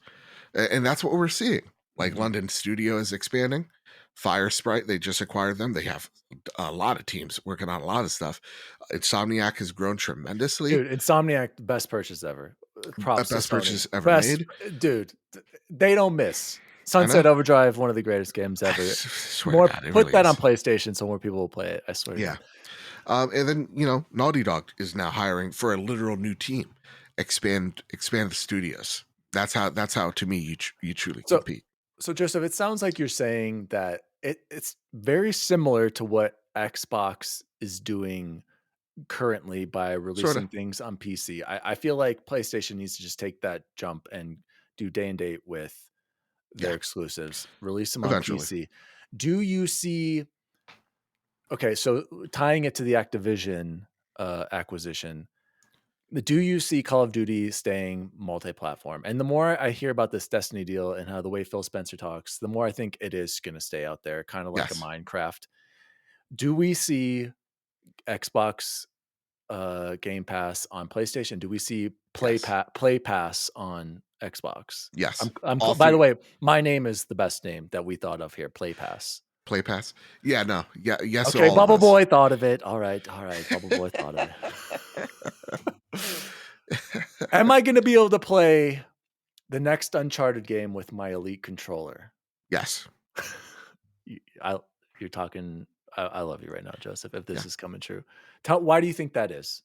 And that's what we're seeing. Like London Studio is expanding. Fire Sprite, they just acquired them. They have a lot of teams working on a lot of stuff. Insomniac has grown tremendously. Dude, Insomniac, best purchase ever. Props best to Sony. purchase ever made. Dude, they don't miss. Sunset Overdrive, one of the greatest games ever. Put that on PlayStation so more people will play it. I swear. Yeah. And then, you know, Naughty Dog is now hiring for a literal new team. Expand the studios. That's how to me you truly compete. So Joseph, it sounds like you're saying that it's very similar to what Xbox is doing currently by Sorta. releasing things on PC. I feel like PlayStation needs to just take that jump and do day and date with their Yeah, exclusives, release them on eventually. PC. Do you see okay, so tying it to the Activision acquisition, do you see Call of Duty staying multi-platform? And the more I hear about this Destiny deal and how the way Phil Spencer talks, the more I think it is going to stay out there, kind of like a Yes. Minecraft. Do we see Xbox Game Pass on PlayStation? Do we see Yes. Play Pass on Xbox? Yes. I'm All by the three. way, my name is the best name that we thought of here, Play Pass. Play Pass. Yeah, no. Yeah, yes to Okay, all of this. BubbleBoy thought of it. All right, BubbleBoy thought of it. Am I going to be able to play the next Uncharted game with my Elite controller? Yes. You're talking. I love you right now, Joseph. If this Yeah. is coming true, why do you think that is?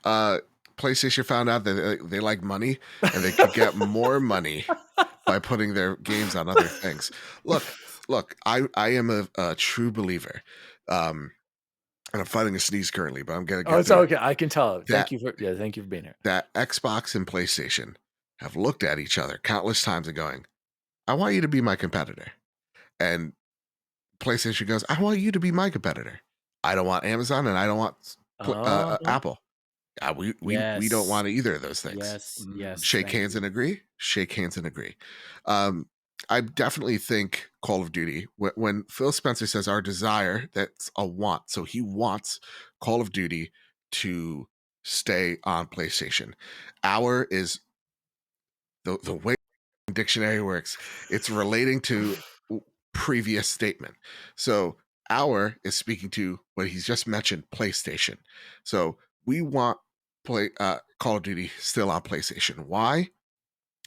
PlayStation found out that they like money and they could get more money by putting their games on other things. Look, I am a true believer. And I'm fighting a sneeze currently, but I'm gonna get It's through it. okay. I can tell. That- Thank you for being here. That Xbox and PlayStation have looked at each other countless times and going, I want you to be my competitor. And PlayStation goes, I want you to be my competitor. I don't want Amazon and I don't want Apple. We don't want either of those things. Yes, yes. Shake thank hands you. and agree. Shake hands and agree. I definitely think Call of Duty, when Phil Spencer says our desire, that's a want. So he wants Call of Duty to stay on PlayStation. Our is the way the dictionary works. It's relating to previous statement. So our is speaking to what he's just mentioned, PlayStation. So we want Call of Duty still on PlayStation. Why?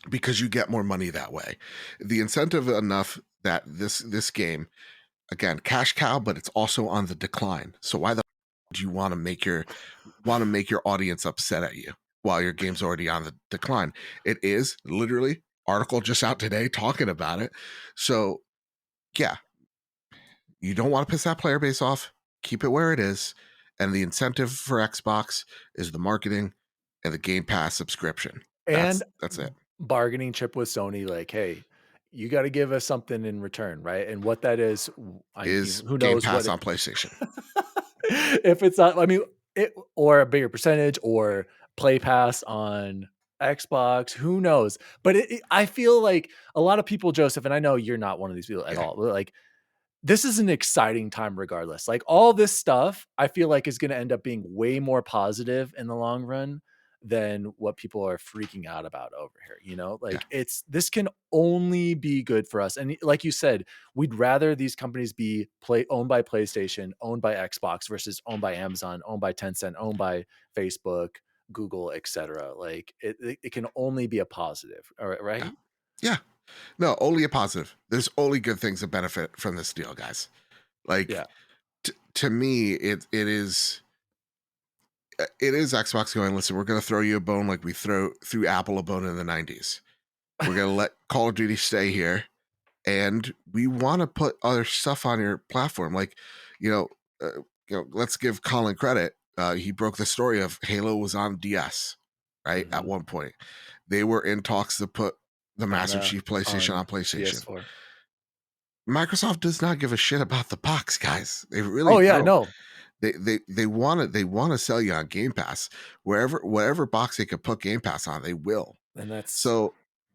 Because you get more money that way. The incentive enough that this game, again, cash cow, but it's also on the decline. So why the do you want to make your audience upset at you while your game's already on the decline? It is literally article just out today talking about it. So yeah, you don't want to piss that player base off. Keep it where it is. And the incentive for Xbox is the marketing and the Game Pass subscription. And That's it. Bargaining chip with Sony, like, hey, you got to give us something in return, right? And what that is who Game knows Pass what on PlayStation. if it's not, I mean, or a bigger percentage or Play Pass on Xbox, who knows? But I feel like a lot of people, Joseph, and I know you're not one of these people at all, but like, this is an exciting time regardless. Like all this stuff, I feel like is going to end up being way more positive in the long run than what people are freaking out about over here. You know, like this can only be good for us. And like you said, we'd rather these companies be owned by PlayStation, owned by Xbox versus owned by Amazon, owned by Tencent, owned by Facebook, Google, etc. Like it can only be a positive. All right. Right. Yeah. No, only a positive. There's only good things that benefit from this deal, guys. Like, to me, it is Xbox going, listen, we're going to throw you a bone like we threw Apple a bone in the 90s. We're going to let Call of Duty stay here. And we want to put other stuff on your platform. Like, let's give Colin credit. He broke the story of Halo was on DS, right? Mm-hmm. At one point. They were in talks to put the Master Chief PlayStation on PlayStation. PS4. Microsoft does not give a shit about the box, guys. They really don't. No. They want to sell you on Game Pass. Whatever box they could put Game Pass on, they will. And that's so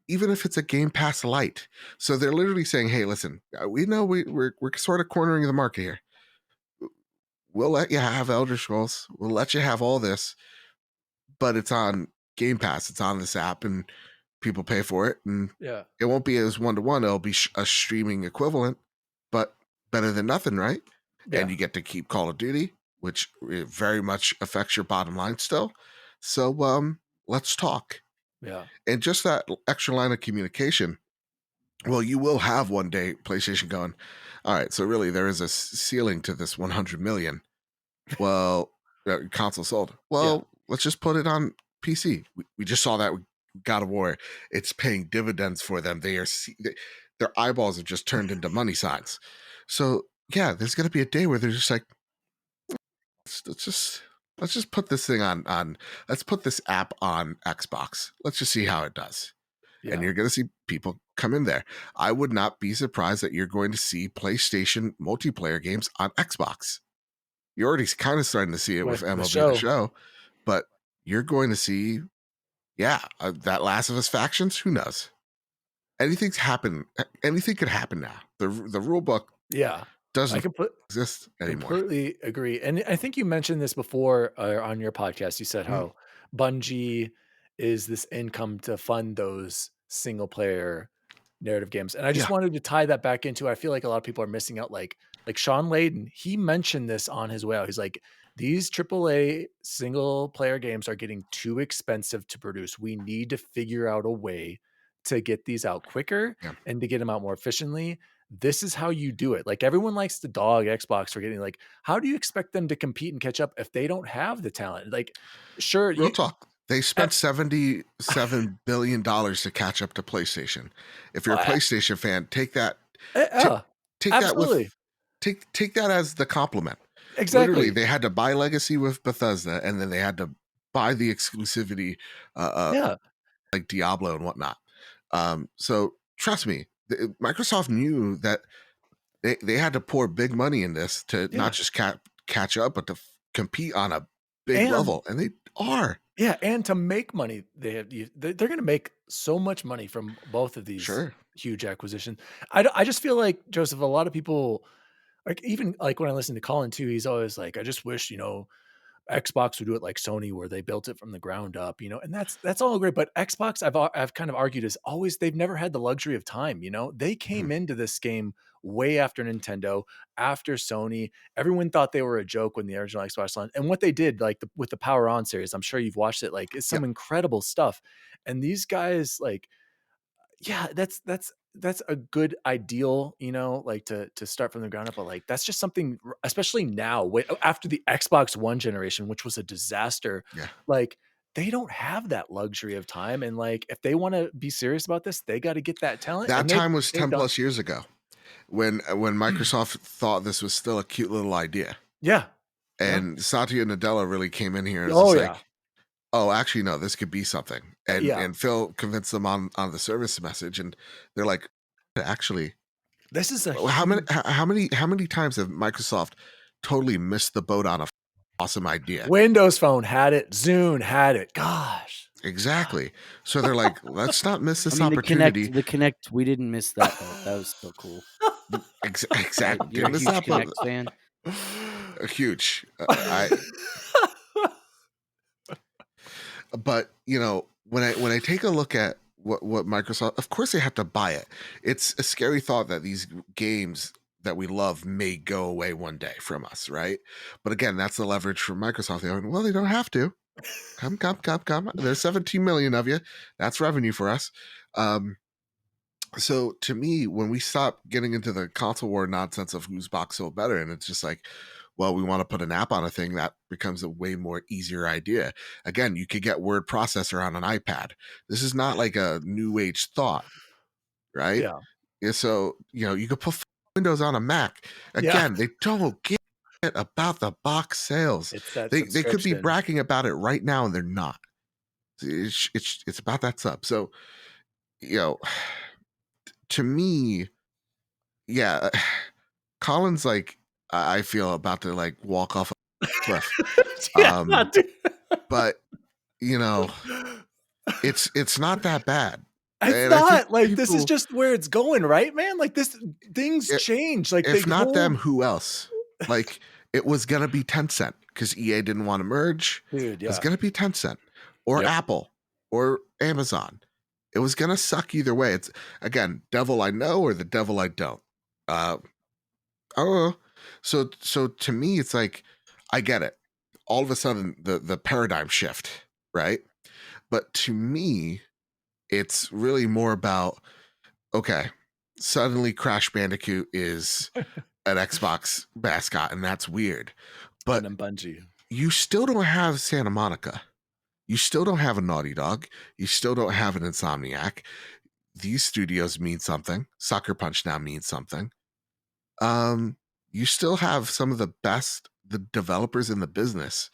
even if it's a Game Pass Lite. So they're literally saying, hey, listen, we know we're sort of cornering the market here. We'll let you have Elder Scrolls. We'll let you have all this, but it's on Game Pass. It's on this app and people pay for it, and it won't be as one-to-one. It'll be a streaming equivalent, but better than nothing, right? Yeah. And you get to keep Call of Duty, which very much affects your bottom line still. So let's talk. Yeah. And just that extra line of communication. Well, you will have one day PlayStation going, all right, so really there is a ceiling to this 100 million. Well, console sold. Well, let's just put it on PC. We just saw that with God of War. It's paying dividends for them. Their eyeballs have just turned into money signs. So there's going to be a day where they're just like, let's just put this thing on let's put this app on Xbox. Let's just see how it does. Yeah. And you're going to see people come in there. I would not be surprised that you're going to see PlayStation multiplayer games on Xbox. You're already kind of starting to see it with MLB The Show, but you're going to see, that Last of Us factions. Who knows? Anything could happen now. The rule book, doesn't exist anymore. Completely agree. And I think you mentioned this before on your podcast. You said how Bungie is this income to fund those single player narrative games. And I just wanted to tie that back into, I feel like a lot of people are missing out. Like Sean Layden, he mentioned this on his way out. He's like, these AAA single player games are getting too expensive to produce. We need to figure out a way to get these out quicker and to get them out more efficiently. This is how you do it. Like everyone likes to dog Xbox for getting like, how do you expect them to compete and catch up if they don't have the talent? Like, sure. Real talk. They spent $77 billion to catch up to PlayStation. If you're a PlayStation fan, take that. Take absolutely. Take that as the compliment. Exactly. Literally, they had to buy Legacy with Bethesda, and then they had to buy the exclusivity, like Diablo and whatnot. So trust me, Microsoft knew that they had to pour big money in this to not just catch up, but to compete on a big level, and they are. Yeah, and to make money, they're going to make so much money from both of these huge acquisitions. I just feel like, Joseph, a lot of people, like even like when I listen to Colin too, he's always like, I just wish, Xbox would do it like Sony, where they built it from the ground up, and that's all great. But Xbox, I've kind of argued, is always, they've never had the luxury of time. They came into this game way after Nintendo, after Sony. Everyone thought they were a joke when the original Xbox launched, and what they did, like with the Power On series, I'm sure you've watched it. Like, it's some incredible stuff. And these guys, like, that's a good ideal, like to start from the ground up. But like, that's just something, especially now, after the Xbox One generation, which was a disaster. Like, they don't have that luxury of time. And like, if they want to be serious about this, they got to get that talent. That time was 10 plus years ago when Microsoft thought this was still a cute little idea. Yeah. And Satya Nadella really came in here and was like, oh, actually, no, this could be something. And Phil convinced them on the service message, and they're like, actually, this is how many times have Microsoft totally missed the boat on a awesome idea? Windows Phone had it, Zune had it. Gosh. Exactly. So they're like, let's not miss this opportunity. The Kinect, we didn't miss that though. That was so cool. Exactly. You're a huge Kinect fan. Huge. But when I take a look at what Microsoft, of course they have to buy it. It's a scary thought that these games that we love may go away one day from us, right? But again, that's the leverage for Microsoft. They're like, well, they don't have to. Come. There's 17 million of you. That's revenue for us. So to me, when we stop getting into the console war nonsense of whose box sold better, and it's just like, well, we want to put an app on a thing, that becomes a way more easier idea. Again, you could get word processor on an iPad. This is not like a new age thought, right? Yeah. So, you could put Windows on a Mac. Again, they don't give a shit about the box sales. They could be bragging about it right now, and they're not. It's about that sub. So, to me, Colin's like, I feel about to like walk off a cliff. But it's not that bad. It's not like this is just where it's going, right, man? Like things change. Like, if not them, who else? Like, it was gonna be Tencent because EA didn't want to merge. Dude, It was gonna be Tencent or Apple or Amazon. It was gonna suck either way. It's, again, devil I know or the devil I don't. I don't know. So to me, it's like, I get it. All of a sudden, the paradigm shift, right? But to me, it's really more about, okay, suddenly Crash Bandicoot is an Xbox mascot, and that's weird. But Bungie, you still don't have Santa Monica. You still don't have a Naughty Dog. You still don't have an Insomniac. These studios mean something. Sucker Punch now means something. you still have some of the developers in the business.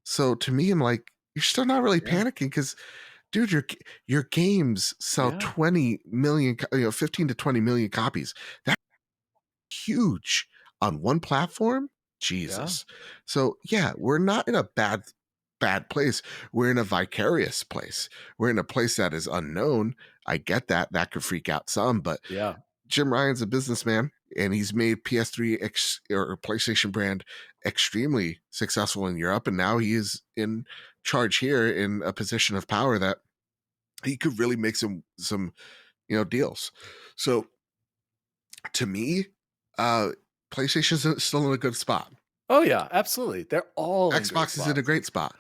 So to me, I'm like, you're still not really panicking because, dude, your games sell 20 million, 15 to 20 million copies. That's huge on one platform. Jesus. So yeah, we're not in a bad place. We're in a vicarious place. We're in a place that is unknown. I get that. That could freak out some, but Jim Ryan's a businessman, and he's made PS3 or PlayStation brand extremely successful in Europe, and now he is in charge here in a position of power that he could really make some deals. So to me, PlayStation's still in a good spot. Oh yeah, absolutely. They're all Xbox is in a great spot,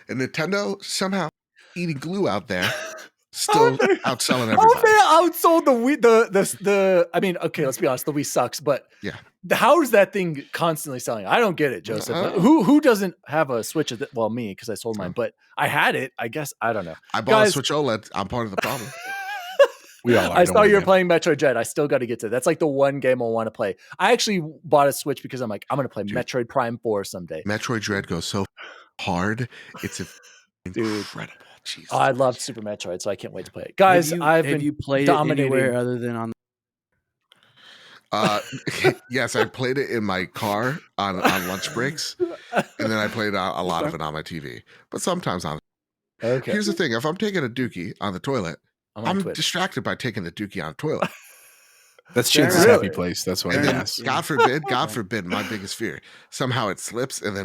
and Nintendo somehow eating glue out there. Still outselling everybody. How they outsold the Wii? The I mean, okay, let's be honest. The Wii sucks, but how is that thing constantly selling? I don't get it, Joseph. Who doesn't have a Switch? Well, me, because I sold mine, but I had it. I guess I don't know. I bought a Switch OLED. I'm part of the problem. We all are. I saw you were playing Metroid Dread. I still got to get to it. That's like the one game I want to play. I actually bought a Switch because I'm like, I'm going to play Metroid Prime 4 someday. Metroid Dread goes so hard. It's incredible. Jesus. Oh, I love Super Metroid, so I can't wait to play it. Guys, have you played it anywhere other than on? Yes, I played it in my car on lunch breaks, and then I played a lot of it on my TV. But sometimes on. Okay. Here's the thing: if I'm taking a dookie on the toilet, I'm distracted by taking the dookie on the toilet. That's Chance's happy place. That's what I asked. God forbid, my biggest fear. Somehow it slips, and then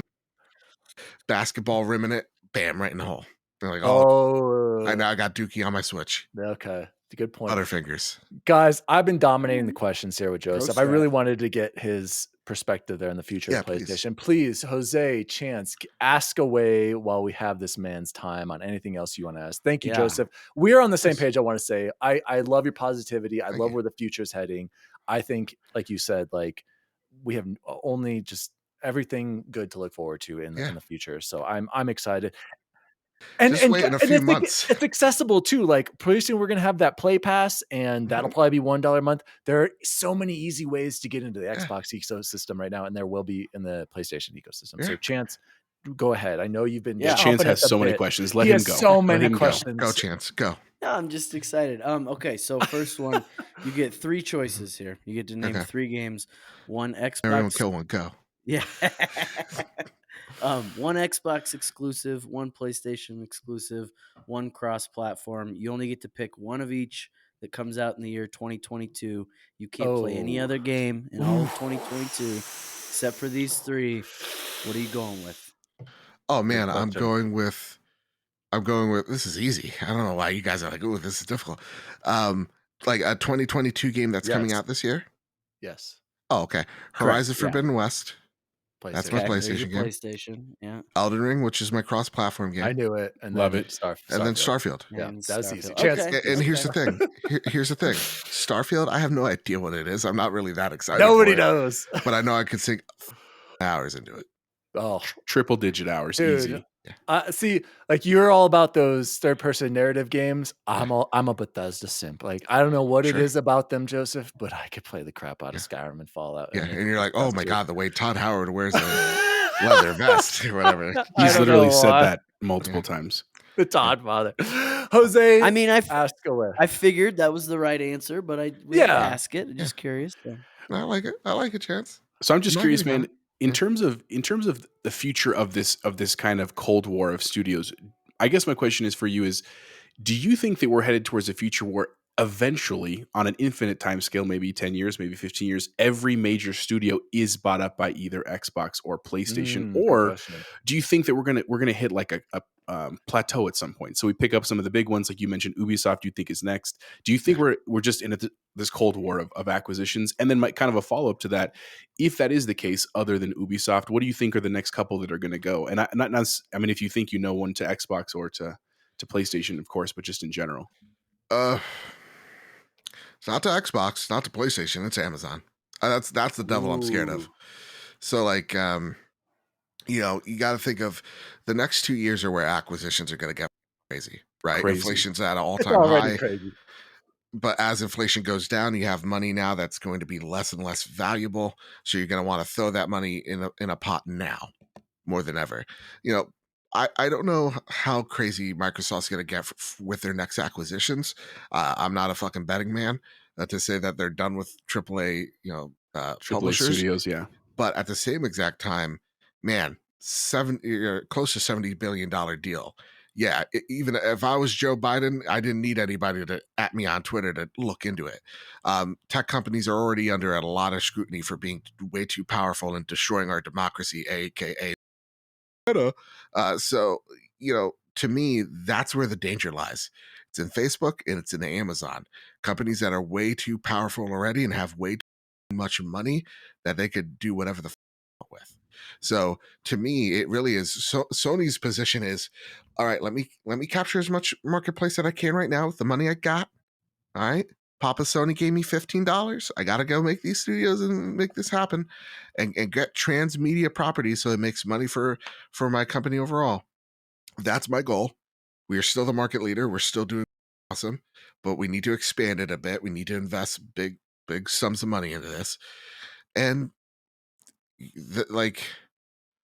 basketball rim in it, bam, right in the hole. Like, I got Dookie on my Switch. Okay, good point. Butterfingers. Guys, I've been dominating the questions here with Joseph. I really wanted to get his perspective there in the future of PlayStation. Please, Jose, Chance, ask away while we have this man's time on anything else you want to ask. Thank you, Joseph. We're on the same page, I want to say. I love your positivity. I love where the future is heading. I think, like you said, like we have only just everything good to look forward to in the future. So I'm excited. And wait in a few months. It's accessible too. Like pretty soon we're gonna have that Play Pass, and that'll probably be $1 a month. There are so many easy ways to get into the Xbox ecosystem right now, and there will be in the PlayStation ecosystem. So Chance, go ahead. I know you've been. Chance has so many questions. Let him go. So many questions. Go, Chance. Go. No, I'm just excited. Okay, so first one, you get 3 choices here. You get to name 3 games. One Xbox. Everyone kill one. Go. Yeah. One Xbox exclusive, one PlayStation exclusive, one cross-platform. You only get to pick one of each that comes out in the year 2022. You can't play any other game in all of 2022 except for these 3. What are you going with? Oh man, I'm going with. This is easy. I don't know why you guys are like, "Ooh, this is difficult." Like a 2022 game that's coming out this year. Yes. Oh, okay. Horizon Forbidden West. That's my PlayStation game. PlayStation, yeah. Elden Ring, which is my cross-platform game. I knew it, and love it. And then Starfield. Yeah, that's easy. And here's the thing. Here's the thing. Starfield, I have no idea what it is. I'm not really that excited. Nobody knows. But I know I could sink hours into it. Oh, triple-digit hours, easy. See, like you're all about those third-person narrative games. I'm a Bethesda simp. Like I don't know what it is about them, Joseph, but I could play the crap out of Skyrim and Fallout. Yeah, and you're like, oh my god, the way Todd Howard wears a leather vest or whatever. He's literally said that multiple times. The Todd father, Jose. I mean, ask away. I figured that was the right answer, but I ask it. I'm just curious. Yeah. I like it. I like it, Chance. So I'm just curious, man. In terms of the future of this kind of Cold War of studios, I guess my question is for you is, do you think that we're headed towards a future where eventually, on an infinite time scale, maybe 10 years, maybe 15 years, every major studio is bought up by either Xbox or PlayStation? Or do you think that we're gonna hit like a plateau at some point? So we pick up some of the big ones, like you mentioned, Ubisoft. You think is next? Do you think we're just in this Cold War of acquisitions? And then kind of a follow up to that, if that is the case, other than Ubisoft, what do you think are the next couple that are going to go? And I mean, if you think you know one to Xbox or to PlayStation, of course, but just in general. It's not to Xbox, not to PlayStation. It's Amazon. That's the devil I'm scared of. So like, you got to think of the next 2 years are where acquisitions are going to get crazy, right? Inflation's at an all-time high. Crazy. but as inflation goes down, you have money now that's going to be less and less valuable. So you're going to want to throw that money in a pot now more than ever. You know, I don't know how crazy Microsoft's going to get with their next acquisitions. I'm not a fucking betting man to say that they're done with AAA, AAA publishers. studios, yeah. But at the same exact time, man, close to $70 billion deal. Yeah, even if I was Joe Biden, I didn't need anybody to at me on Twitter to look into it. Tech companies are already under a lot of scrutiny for being way too powerful and destroying our democracy, aka so, to me, that's where the danger lies. It's in Facebook and it's in Amazon. Companies that are way too powerful already and have way too much money that they could do whatever the with. So to me, it really is. So Sony's position is, all right, let me capture as much marketplace that I can right now with the money I got. All right. Papa Sony gave me $15. I got to go make these studios and make this happen and get transmedia properties so it makes money for my company overall. That's my goal. We are still the market leader. We're still doing awesome, but we need to expand it a bit. We need to invest big sums of money into this. And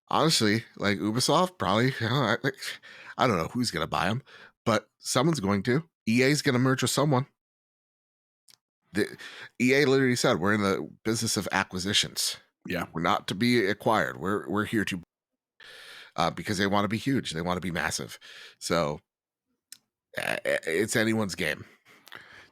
honestly, like Ubisoft, probably, I don't know who's going to buy them, but someone's going to. EA's going to merge with someone. The EA literally said we're in the business of acquisitions. Yeah, we're not to be acquired. We're here to because they want to be huge. They want to be massive. So it's anyone's game.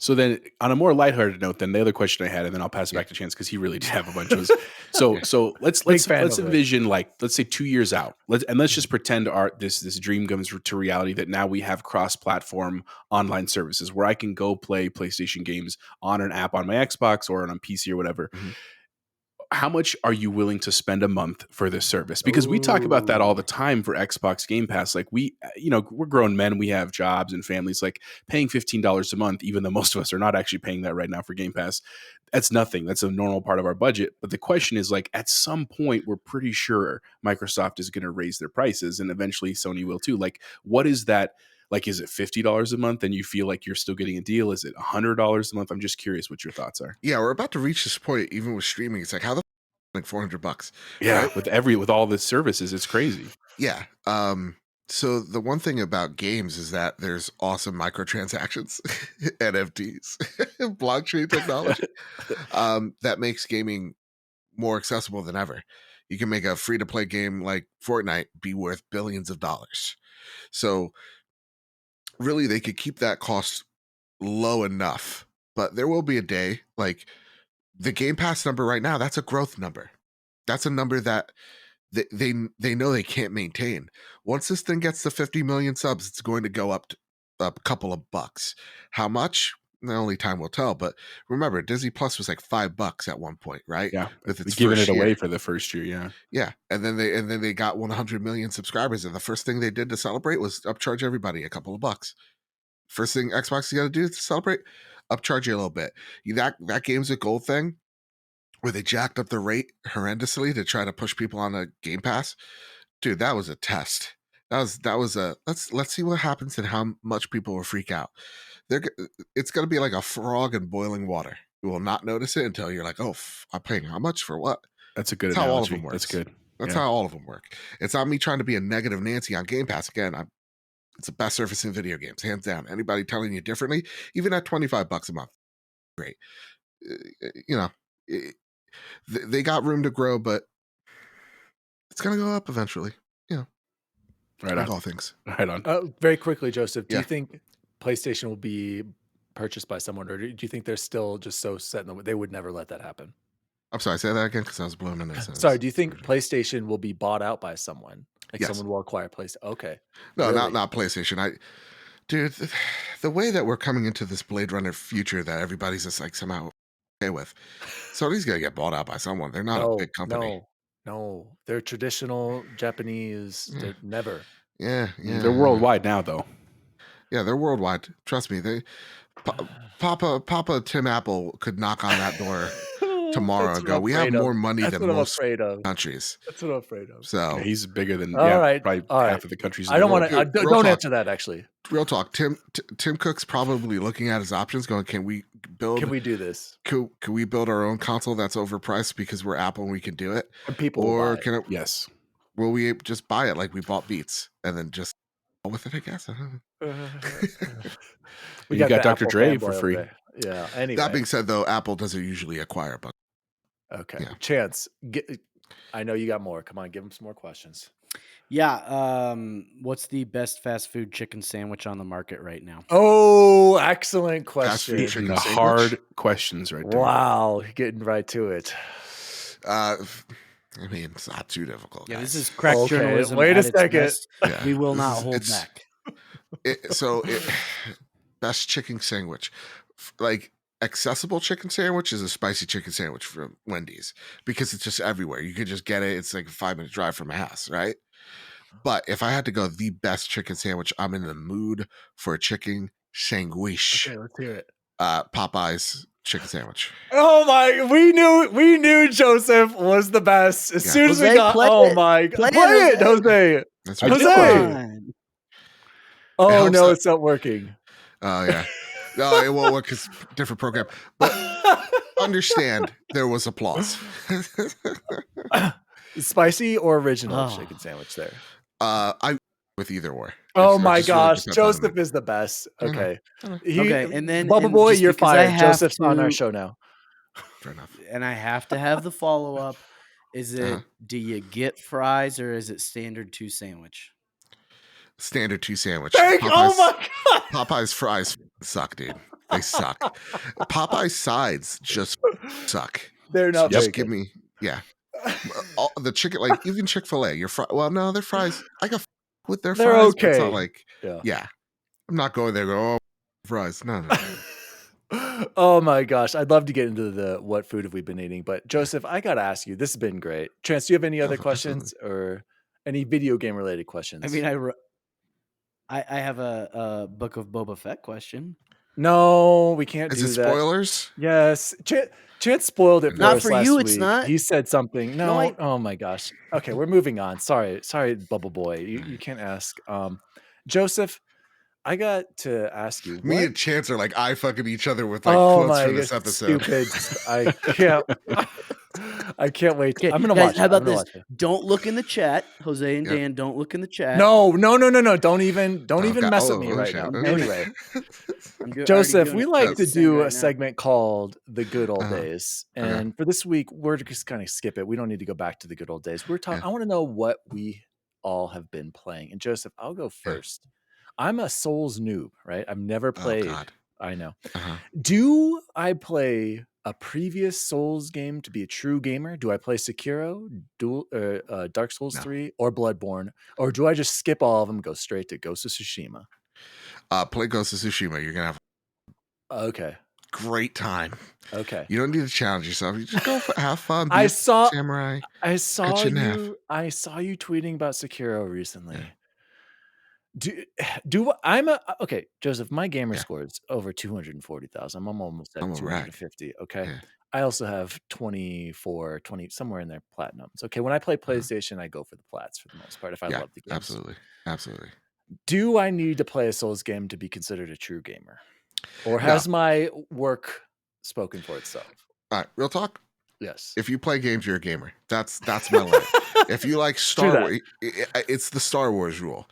So then, on a more lighthearted note, then the other question I had, and then I'll pass it back to Chance because he really did have a bunch. Was so let's envision let's say 2 years out. Let's just pretend this dream comes to reality that now we have cross-platform online services where I can go play PlayStation games on an app on my Xbox or on PC or whatever. Mm-hmm. How much are you willing to spend a month for this service? Because we talk about that all the time for Xbox Game Pass. Like we're grown men, we have jobs and families. Like paying $15 a month, even though most of us are not actually paying that right now for Game Pass, that's nothing. That's a normal part of our budget. But the question is, like, at some point, we're pretty sure Microsoft is going to raise their prices, and eventually Sony will too. Like, what is that? Like, is it $50 a month and you feel like you're still getting a deal? Is it $100 a month? I'm just curious what your thoughts are. Yeah, we're about to reach this point, even with streaming. It's like, how the like $400? Yeah, right? with all the services, it's crazy. Yeah. So the one thing about games is that there's awesome microtransactions, NFTs, blockchain technology that makes gaming more accessible than ever. You can make a free-to-play game like Fortnite be worth billions of dollars. So really, they could keep that cost low enough, but there will be a day, like the Game Pass number right now, that's a growth number. That's a number that they know they can't maintain. Once this thing gets to 50 million subs, it's going to go up a couple of bucks. How much? Only time will tell. But remember, Disney Plus was like $5 at one point, right? Yeah, with its giving it away for the first year. Yeah, and then they got 100 million subscribers, and the first thing they did to celebrate was upcharge everybody a couple of bucks. First thing Xbox is got to do to celebrate, upcharge you a little bit. That Games with Gold thing, where they jacked up the rate horrendously to try to push people on a Game Pass, dude, that was a test. That was a let's see what happens and how much people will freak out. It's going to be like a frog in boiling water. You will not notice it until you're like, oh, I'm paying how much for what? That's a good analogy. How all of them work. That's good. That's how all of them work. It's not me trying to be a negative Nancy on Game Pass. Again, it's the best service in video games, hands down. Anybody telling you differently, even at $25 a month, great. They got room to grow, but it's going to go up eventually. Right like on. all things. Right on. Very quickly, Joseph, do you think PlayStation will be purchased by someone, or do you think they're still just so set in the way they would never let that happen? I'm sorry, say that again because I was blown in. Sorry, do you think PlayStation will be bought out by someone? Like someone will acquire PlayStation? Okay. No, really? not PlayStation. Dude, the way that we're coming into this Blade Runner future that everybody's just like somehow okay with, Sony's gonna get bought out by someone. They're not a big company. No, they're traditional Japanese. They're never. Yeah. They're worldwide now, though. Yeah, they're worldwide. Trust me. Papa Tim Apple could knock on that door tomorrow and go, we have more money than most countries. That's what I'm afraid of. So he's bigger than probably half of the countries. I don't want to. Don't answer that. Actually, real talk. Tim Cook's probably looking at his options, going, "Can we do this? Can we build our own console that's overpriced because we're Apple and we can do it? And people will Or buy it. Yes. will we just buy it like we bought Beats and then just go with it? I guess. I don't know. We You got the Dr. Apple Dre fanboy for over free. there. Yeah. Anyway. That being said, though, Apple doesn't usually acquire bugs. Okay. Yeah. Chance, I know you got more. Come on, give him some more questions. Yeah. What's the best fast food chicken sandwich on the market right now? Oh, excellent Fast food question. chicken The sandwich? hard questions right there. Wow, getting right to it. I mean, it's not too difficult. Yeah, guys. this is crack Okay, journalism. wait a at its second. best. Yeah. We will not hold It's- back. Best chicken sandwich, like accessible chicken sandwich, is a spicy chicken sandwich from Wendy's because it's just everywhere. You could just get it. It's like a 5-minute drive from my house, right? But if I had to go the best chicken sandwich, I'm in the mood for a chicken sandwich. Okay, let's hear it. Popeyes chicken sandwich. Oh my! We knew Joseph was the best as Yeah. soon as we Jose, got. play Oh it. my! Play Play it, it, Jose. That's I what did Jose! play Come it. on. Oh helps no, that- it's not working. Oh yeah. No, it won't work because different program. But understand there was applause. Spicy or original Oh. chicken sandwich there? I with either or. Oh It my just really gosh, depends on Joseph me. is the best. I know. Okay. Okay, and then- Bubble and Boy, just you're because I fired. have Joseph's on our to- show now. Fair enough. And I have to have the follow up. Is it Uh-huh. do you get fries or is it standard 2 sandwich? Standard 2 sandwich. Oh my god! Popeye's fries suck, dude. They suck. Popeye's sides just suck. They're not Just very give good. me, yeah. All the chicken, like even Chick-fil-A, well, no, their fries, I got with their They're fries. But it's okay. not like, yeah. I'm not going there. Go, oh, fries. No. Oh my gosh, I'd love to get into the what food have we been eating, but Joseph, I gotta ask you, this has been great. Chance, do you have any other questions or any video game related questions? I mean, I have a Book of Boba Fett question. no, we can't Is do it that. spoilers? Yes, Chance spoiled it for Not us for last you, it's week. not. He said something. No, No, oh my gosh. Okay, we're moving on. Sorry, Bubble Boy. You can't ask. Joseph, I got to ask you. Me what- and Chance are like eye fucking each other with like oh quotes my for this gosh, episode. stupid! I can't. I can't wait. Okay, I'm gonna guys, watch. how it. I'm about gonna this? watch it. Don't look in the chat, Jose and Yeah. Dan. Don't look in the chat. No. Don't even God. mess with me Oh, right shit. now. Okay. Anyway, I'm Joseph, already we doing it. like It's to sent do right a now. segment called "The Good Old Uh-huh. Days," Okay. and for this week, we're just kind of skip it. We don't need to go back to the good old days. We're talking. Yeah. I want to know what we all have been playing. And Joseph, I'll go first. I'm a Souls noob, right? I've never played. Oh, God. I know. Uh-huh. Do I play a previous Souls game to be a true gamer? Do I play Sekiro, Dark Souls No. 3, or Bloodborne? Or do I just skip all of them and go straight to Ghost of Tsushima? Play Ghost of Tsushima. You're going to have Okay. a great time. Okay. You don't need to challenge yourself. You just go have fun. Be I a saw samurai. I saw Cut you in half. you tweeting about Sekiro recently. Yeah. Okay, Joseph, my gamer Yeah. score is over 240,000. I'm almost at I'm a wreck. 250. Okay. Yeah. I also have 24, 20, somewhere in there, platinums. Okay. When I play PlayStation, I go for the plats for the most part if I Yeah, love the game. absolutely. Do I need to play a Souls game to be considered a true gamer? Or No. has my work spoken for itself? All right, real talk. Yes. If you play games, you're a gamer. That's my limit. If you like Star that. Wars, it's the Star Wars rule.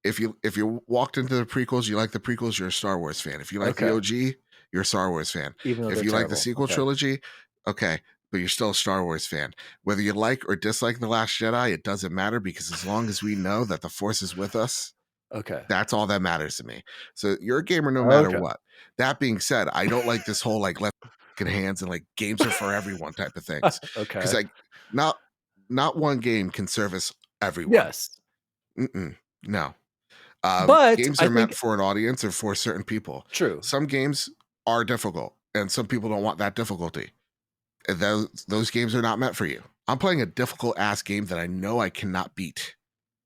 If you walked into the prequels, you like the prequels, you're a Star Wars fan. If you like Okay. the OG, you're a Star Wars fan. Even though If they're you like the terrible. sequel Okay. trilogy, okay, but you're still a Star Wars fan. Whether you like or dislike The Last Jedi, it doesn't matter because as long as we know that the Force is with us, Okay. that's all that matters to me. So you're a gamer no matter Okay. what. That being said, I don't like this whole like left hands and like games are for everyone type of things. Okay. Because like not one game can service everyone. Yes. No. But games I are meant think- for an audience or for certain people. True. Some games are difficult, and some people don't want that difficulty. And those games are not meant for you. I'm playing a difficult ass game that I know I cannot beat,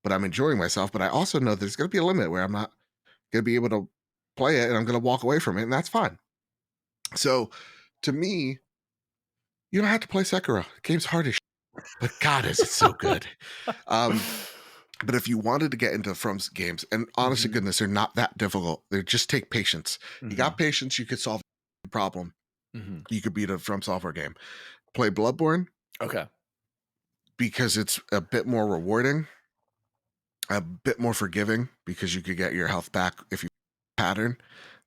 but I'm enjoying myself. But I also know there's going to be a limit where I'm not going to be able to play it, and I'm going to walk away from it, and that's fine. So, to me, you don't have to play Sekiro. The game's hard as shit, but God, is it so good. But if you wanted to get into From games, and honest to goodness, they're not that difficult. They just take patience. You got patience, you could solve a problem. You could beat a From Software game. Play Bloodborne. Okay. Because it's a bit more rewarding, a bit more forgiving, because you could get your health back if you pattern.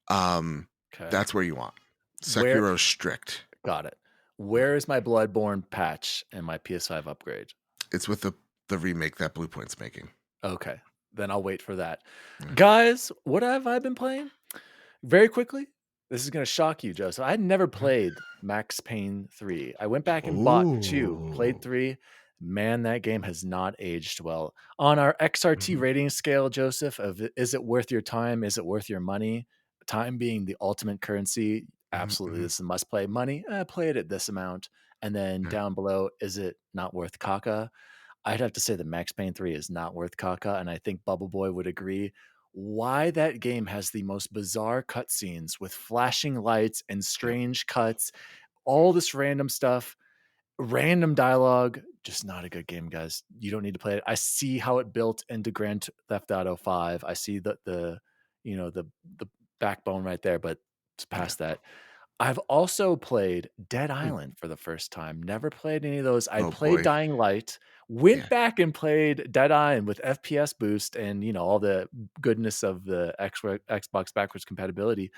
That's where you want. Sekiro's strict. Got it. Where is my Bloodborne patch and my PS5 upgrade? It's with the remake that Blue Point's making. Okay. Then I'll wait for that. Guys, what have I been playing? Very quickly, this is going to shock you, Joseph. I had never played Max Payne 3. I went back and bought 2, played 3. Man, that game has not aged well. On our XRT rating scale, Joseph, of is it worth your time? Is it worth your money? Time being the ultimate currency. Absolutely, this is a must play. Money, play it at this amount. And then down below, is it not worth caca? I'd have to say that Max Payne 3 is not worth caca, and I think BubbleBoy would agree. Why that game has the most bizarre cutscenes with flashing lights and strange cuts, all this random stuff, random dialogue, just not a good game, guys. You don't need to play it. I see how it built into Grand Theft Auto 5. I see the backbone right there, but it's past that. I've also played Dead Island for the first time. Never played any of those. I played Dying Light, went back and played Dead Island with FPS boost and, all the goodness of the Xbox backwards compatibility.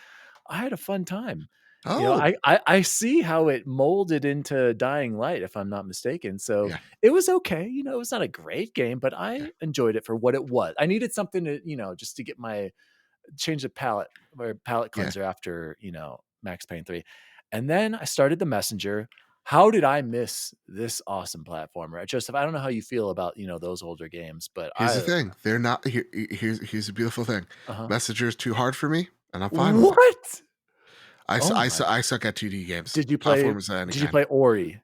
I had a fun time. I see how it molded into Dying Light, if I'm not mistaken. So it was okay. It was not a great game, but I enjoyed it for what it was. I needed something to, just to get my change the palette cleanser after, Max Payne 3. And then I started The Messenger. How did I miss this awesome platformer? Joseph, I don't know how you feel about, those older games, but here's the thing. They're not here. Here's a beautiful thing. Messenger is too hard for me, and I'm fine with it. I suck at 2D games. Did you play Ori?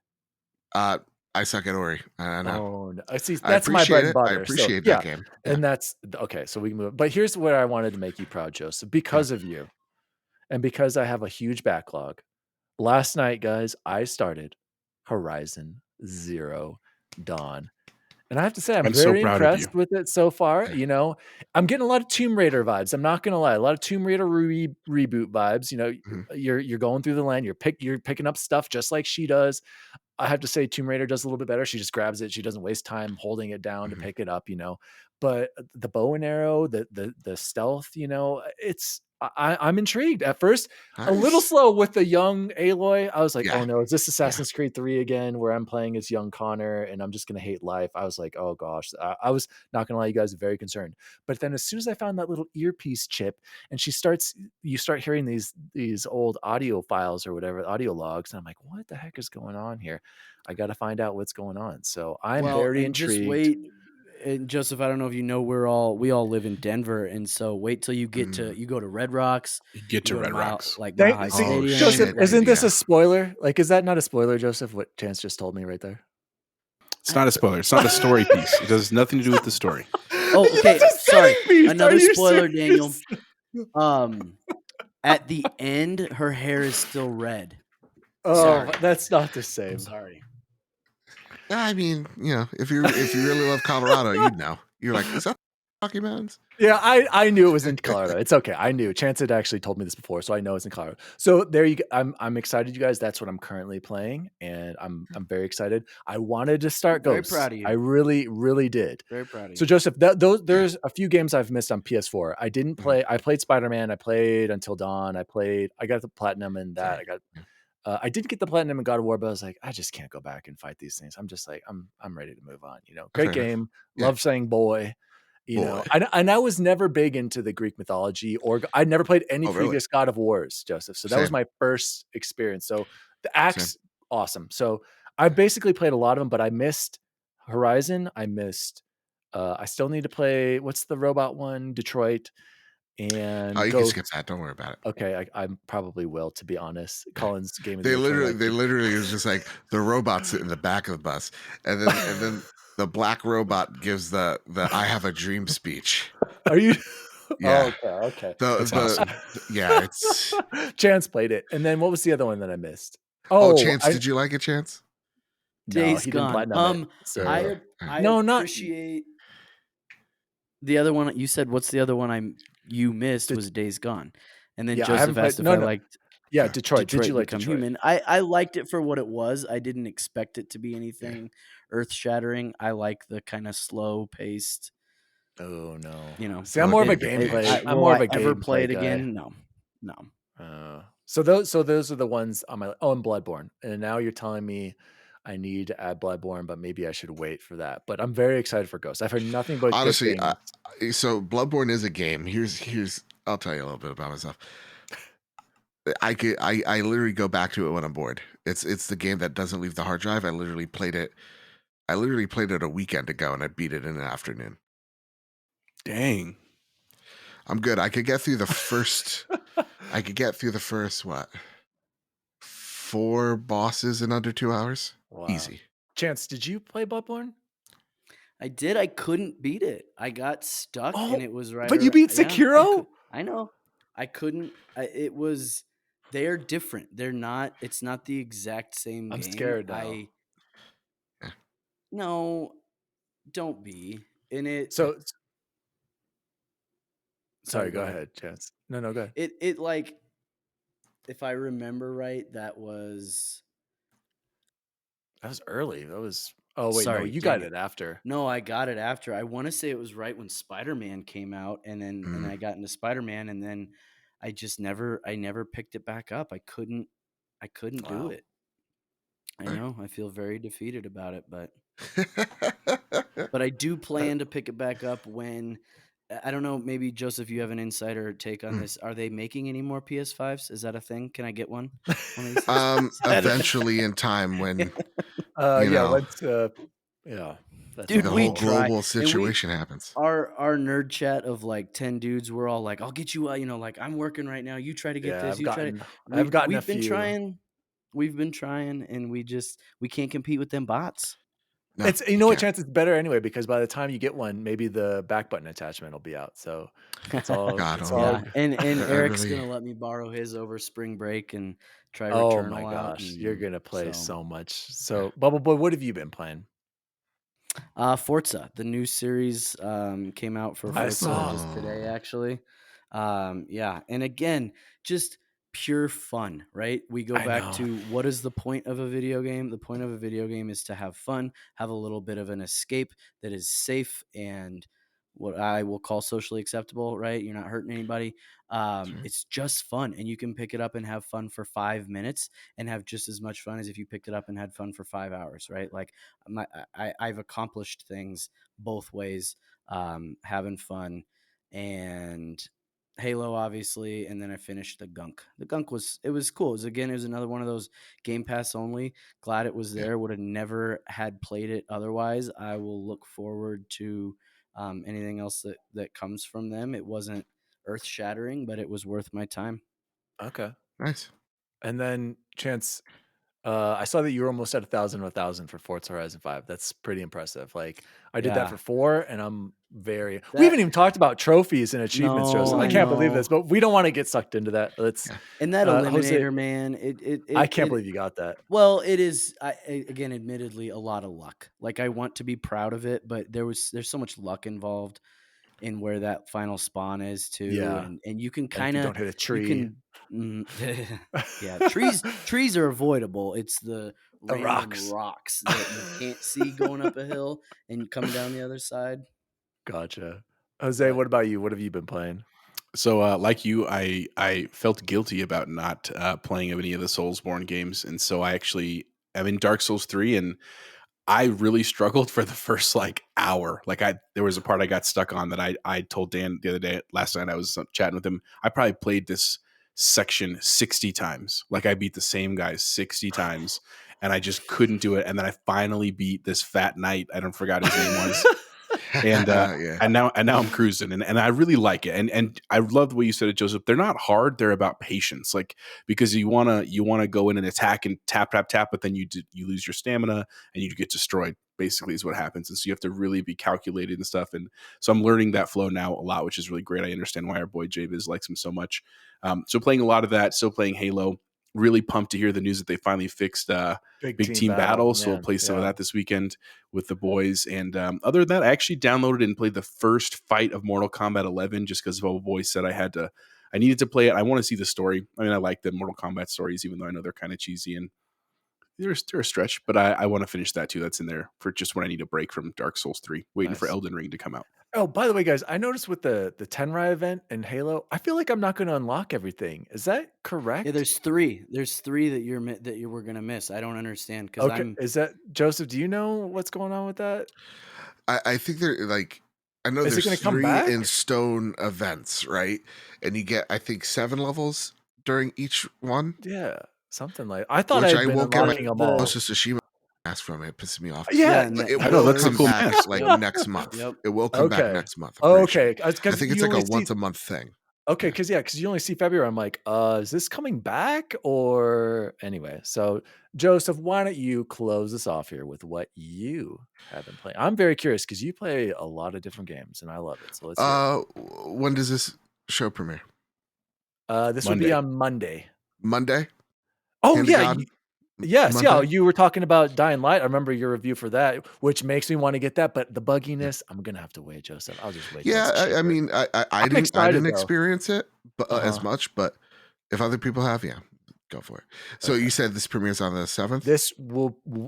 I suck at Ori. I know. Oh, no. See, that's my bread and butter. I appreciate that game. Yeah. And that's okay. So we can move. But here's where I wanted to make you proud, Joseph, because of you. And because I have a huge backlog. Last night, guys, I started Horizon Zero Dawn. And I have to say, I'm very impressed with it so far. I'm getting a lot of Tomb Raider vibes. I'm not going to lie. A lot of Tomb Raider reboot vibes. You're going through the land. You're picking up stuff just like she does. I have to say Tomb Raider does a little bit better. She just grabs it. She doesn't waste time holding it down to pick it up, But the bow and arrow, the stealth, I'm intrigued. At first, a little slow with the young Aloy. I was like, oh no, is this Assassin's Creed 3 again, where I'm playing as young Connor and I'm just gonna hate life? I was like, oh gosh. I was not gonna lie, you guys, very concerned. But then as soon as I found that little earpiece chip, and you start hearing these old audio files or whatever, audio logs, and I'm like, what the heck is going on here? I got to find out what's going on. So I'm very intrigued. Just wait. And Joseph, I don't know if you know, we all live in Denver, and so wait till you get you go to Red Rocks. You get to Red Rocks, like Mile High Stadium. Joseph, isn't this a spoiler? Like, is that not a spoiler, Joseph? What Chance just told me right there. It's not a spoiler. It's not a story piece. It has nothing to do with the story. Oh, okay. Sorry, another spoiler, Daniel. At the end, her hair is still red. Oh, sorry. That's not the same. I'm sorry. I mean, if you really love Colorado, you'd know. You're like, is that Rocky Mountains? Yeah, I knew it was in Colorado. It's okay. I knew. Chance had actually told me this before, so I know it's in Colorado. So there you go. I'm excited, you guys. That's what I'm currently playing, and I'm very excited. I wanted to start Ghosts. Very proud of you. I really, really did. Very proud of you. So Joseph, there's a few games I've missed on PS4. I didn't play. I played Spider-Man. I played Until Dawn. I got the platinum in that. I did get the platinum in God of War, but I was like, I just can't go back and fight these things. I'm just like, I'm ready to move on. Great game. Love saying boy. And I was never big into the Greek mythology, or I'd never played any previous God of Wars, Joseph. So that was my first experience. So the axe, awesome. So I basically played a lot of them, but I missed Horizon. I still need to play, what's the robot one? Detroit. And you can skip that. Don't worry about it. Okay, I probably will, to be honest. Colin's game. They literally is just like the robots in the back of the bus, and then the black robot gives the I have a dream speech. Are you? Yeah. Oh, okay. Awesome. Yeah, it's Chance played it, and then what was the other one that I missed? Chance, did you like it, Chance? No, he didn't platinum it, so. I appreciate. The other one you said, what's the other one you missed Did- was Days Gone, and then Yeah, I Joseph haven't played. asked if No, I no. liked Yeah, Detroit. Did you like Become Detroit? Human. I liked it for what it was. I didn't expect it to be anything earth shattering. I like the kind of slow paced. Oh no. You know, See, I'm more of a It- it- gameplay. I'm will more of I a ever play gameplay it guy. again? No. So those are the ones on my. Oh, and Bloodborne. And now you're telling me I need to add Bloodborne, but maybe I should wait for that. But I'm very excited for Ghost. I've heard nothing but Honestly, good things. so Bloodborne is a game. Here's I'll tell you a little bit about myself. I literally go back to it when I'm bored. It's the game that doesn't leave the hard drive. I literally played it a weekend ago and I beat it in an afternoon. Dang. I'm good. I could get through the first what? 4 bosses in under 2 hours. Wow. Easy. Chance, did you play Bloodborne? I did. I couldn't beat it. I got stuck, and it was right. But you beat Sekiro? I know. I couldn't. It was. They're different. They're not. It's not the exact same I'm game. scared now. No, don't be. In it. So sorry, go ahead, Chance. No, go ahead. It like, if I remember right, that was early. That was. Oh wait, Sorry, no, you dang got it after. No, I got it after. I want to say it was right when Spider-Man came out, and then I got into Spider-Man, and then I never picked it back up. I couldn't do it. I know. I feel very defeated about it, but I do plan to pick it back up when. I don't know. Maybe Joseph, you have an insider take on this. Are they making any more PS5s? Is that a thing? Can I get one? Eventually in time when Let's Dude, the we whole try, global situation happens. Our nerd chat of like 10 dudes, we're all like, I'll get you, like, I'm working right now. You try to get this. I've gotten a few. We've been trying, and we can't compete with them bots. No, It's what, Chance, it's better anyway, because by the time you get one, maybe the back button attachment will be out. So it's all And Eric's gonna let me borrow his over spring break and try Returnal. Oh my gosh, you're gonna play so much. So BubbleBoy, what have you been playing? Forza, the new series came out for Forza just today, actually. And again, just pure fun, right? We go back to, what is the point of a video game? The point of a video game is to have fun, have a little bit of an escape that is safe and what I will call socially acceptable, right? You're not hurting anybody. Sure. It's just fun, and you can pick it up and have fun for 5 minutes and have just as much fun as if you picked it up and had fun for 5 hours, right? Like I've accomplished things both ways, having fun, and Halo, obviously, and then I finished the Gunk. The Gunk was cool. It was another one of those Game Pass only. Glad it was there. Would have never had played it otherwise. I will look forward to anything else that comes from them. It wasn't earth shattering, but it was worth my time. Okay, nice. And then Chance, I saw that you were almost at 1,000 for Forza Horizon 5. That's pretty impressive. Like I did that for 4, and I'm we haven't even talked about trophies and achievements, Joseph. I can't believe this, but we don't want to get sucked into that. And that Eliminator, man, I can't believe you got that. Well, it is, again, admittedly, a lot of luck. Like, I want to be proud of it, but there's so much luck involved in where that final spawn is too. Yeah. And you can kind of don't hit a tree. Trees are avoidable. It's the rocks that you can't see going up a hill and coming down the other side. Gotcha. Jose, what about you? What have you been playing? So, like you, I felt guilty about not playing any of the Soulsborne games, and so I'm in Dark Souls 3, and I really struggled for the first hour. There was a part I got stuck on that I told Dan the other day. Last night I was chatting with him. I probably played this section 60 times. Like I beat the same guys 60 times, and I just couldn't do it. And then I finally beat this fat knight. I don't forgot his name was. And now I'm cruising, and I really like it. And I love the way you said it, Joseph. They're not hard; they're about patience. Like, because you wanna go in and attack and tap, but then you lose your stamina and you get destroyed. Basically, is what happens. And so you have to really be calculated and stuff. And so I'm learning that flow now a lot, which is really great. I understand why our boy Javiz likes him so much. So playing a lot of that. Still playing Halo. really pumped to hear the news that they finally fixed Big Team Battle. So we'll play some of that this weekend with the boys. And other than that, I actually downloaded and played the first fight of Mortal Kombat 11 just because BubbleBoy said I needed to play it. I want to see the story. I mean, I like the Mortal Kombat stories, even though I know they're kind of cheesy and they're a stretch, but I want to finish that too. That's in there for just when I need a break from Dark Souls 3, waiting for Elden Ring to come out. Oh, by the way, guys, I noticed with the Tenrai event in Halo, I feel like I'm not going to unlock everything. Is that correct? Yeah, there's three. There's three that you were gonna miss. I don't understand because okay. Is that Joseph? Do you know what's going on with that? I think they're like, I know Is it there's gonna come 3 back? in stone events, right? And you get, I think, 7 levels during each one. Yeah, something like I thought Which I I had been will get unlocking them all. Ghost of Tsushima ask from it. Pisses me off. Yeah, and It I know, will that's a come cool back mask. like next month. Yep. It will come back Okay. next month. Oh, I'm pretty sure. okay. I think it's like a once a month thing. Okay, because you only see February. I'm like, is this coming back or anyway? So Joseph, why don't you close us off here with what you have been playing? I'm very curious because you play a lot of different games and I love it. So let's hear it. When does this show premiere? This will be on Monday. Monday? Oh Hand of yeah. God? Yes, Monday? yeah. You were talking about Dying Light. I remember your review for that, which makes me want to get that. But the bugginess, I'm gonna have to wait, Joseph. I'll just wait. till it's Yeah, I cheaper. mean, I I'm didn't excited, though. experience it but, as Uh-huh. much, but if other people have, yeah, go for it. So Okay. you said this premieres on the 7th?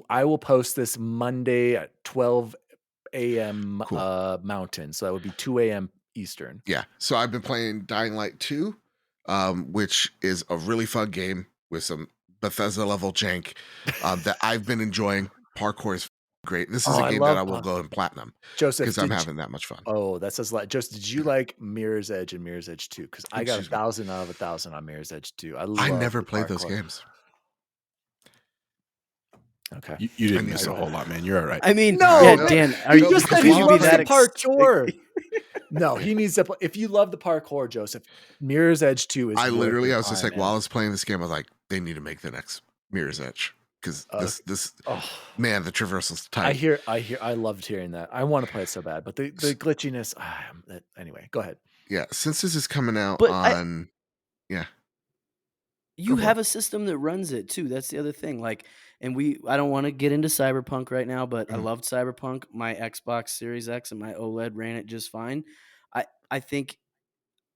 I will post this Monday at 12 a.m. Cool. Mountain, so that would be 2 a.m. Eastern. Yeah. So I've been playing Dying Light 2, which is a really fun game with some Bethesda level jank that I've been enjoying. Parkour is great. This is a game that I will go in platinum Joseph, because I'm having that much fun. Oh, that says a lot. Joseph, did you like Mirror's Edge and Mirror's Edge 2? Because I got 1,000 out of 1,000 on Mirror's Edge 2. I never played those games. Okay. You didn't miss a whole lot, man. You're all right. I mean, No, yeah, no, Dan, he just said he should loves the that parkour. No, he needs to play. If you love the parkour, Joseph, Mirror's Edge 2 is I literally, I was time, just like, man. while I was playing this game, I was like, they need to make the next Mirror's Edge because man, the traversal's tight. I loved hearing that. I want to play it so bad, but the glitchiness. Anyway, go ahead. Yeah, since this is coming out But on, you have a system that runs it too. That's the other thing. Like, and I don't want to get into Cyberpunk right now, but I loved Cyberpunk. My Xbox Series X and my OLED ran it just fine. I think,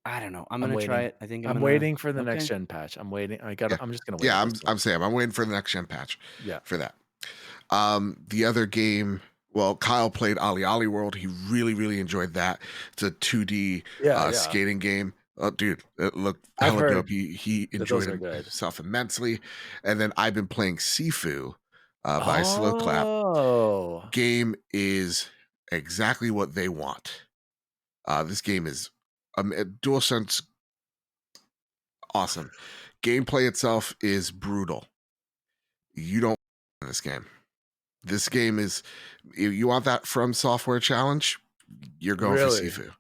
I don't know. I'm gonna try it. I think I'm waiting for the next gen patch. I'm waiting. I'm just gonna wait. Yeah, I'm Sam. I'm waiting for the next gen patch. Yeah, for that. The other game. Well, Kyle played Ollie World. He really, really enjoyed that. It's a 2D skating game. Oh, dude, it looked hella dope. He enjoyed himself immensely. And then I've been playing Sifu by Slow Clap. Game is exactly what they want. This game is DualSense awesome. Gameplay itself is brutal. You don't in this game. This game is, if you want that From Software challenge, you're going for Sifu.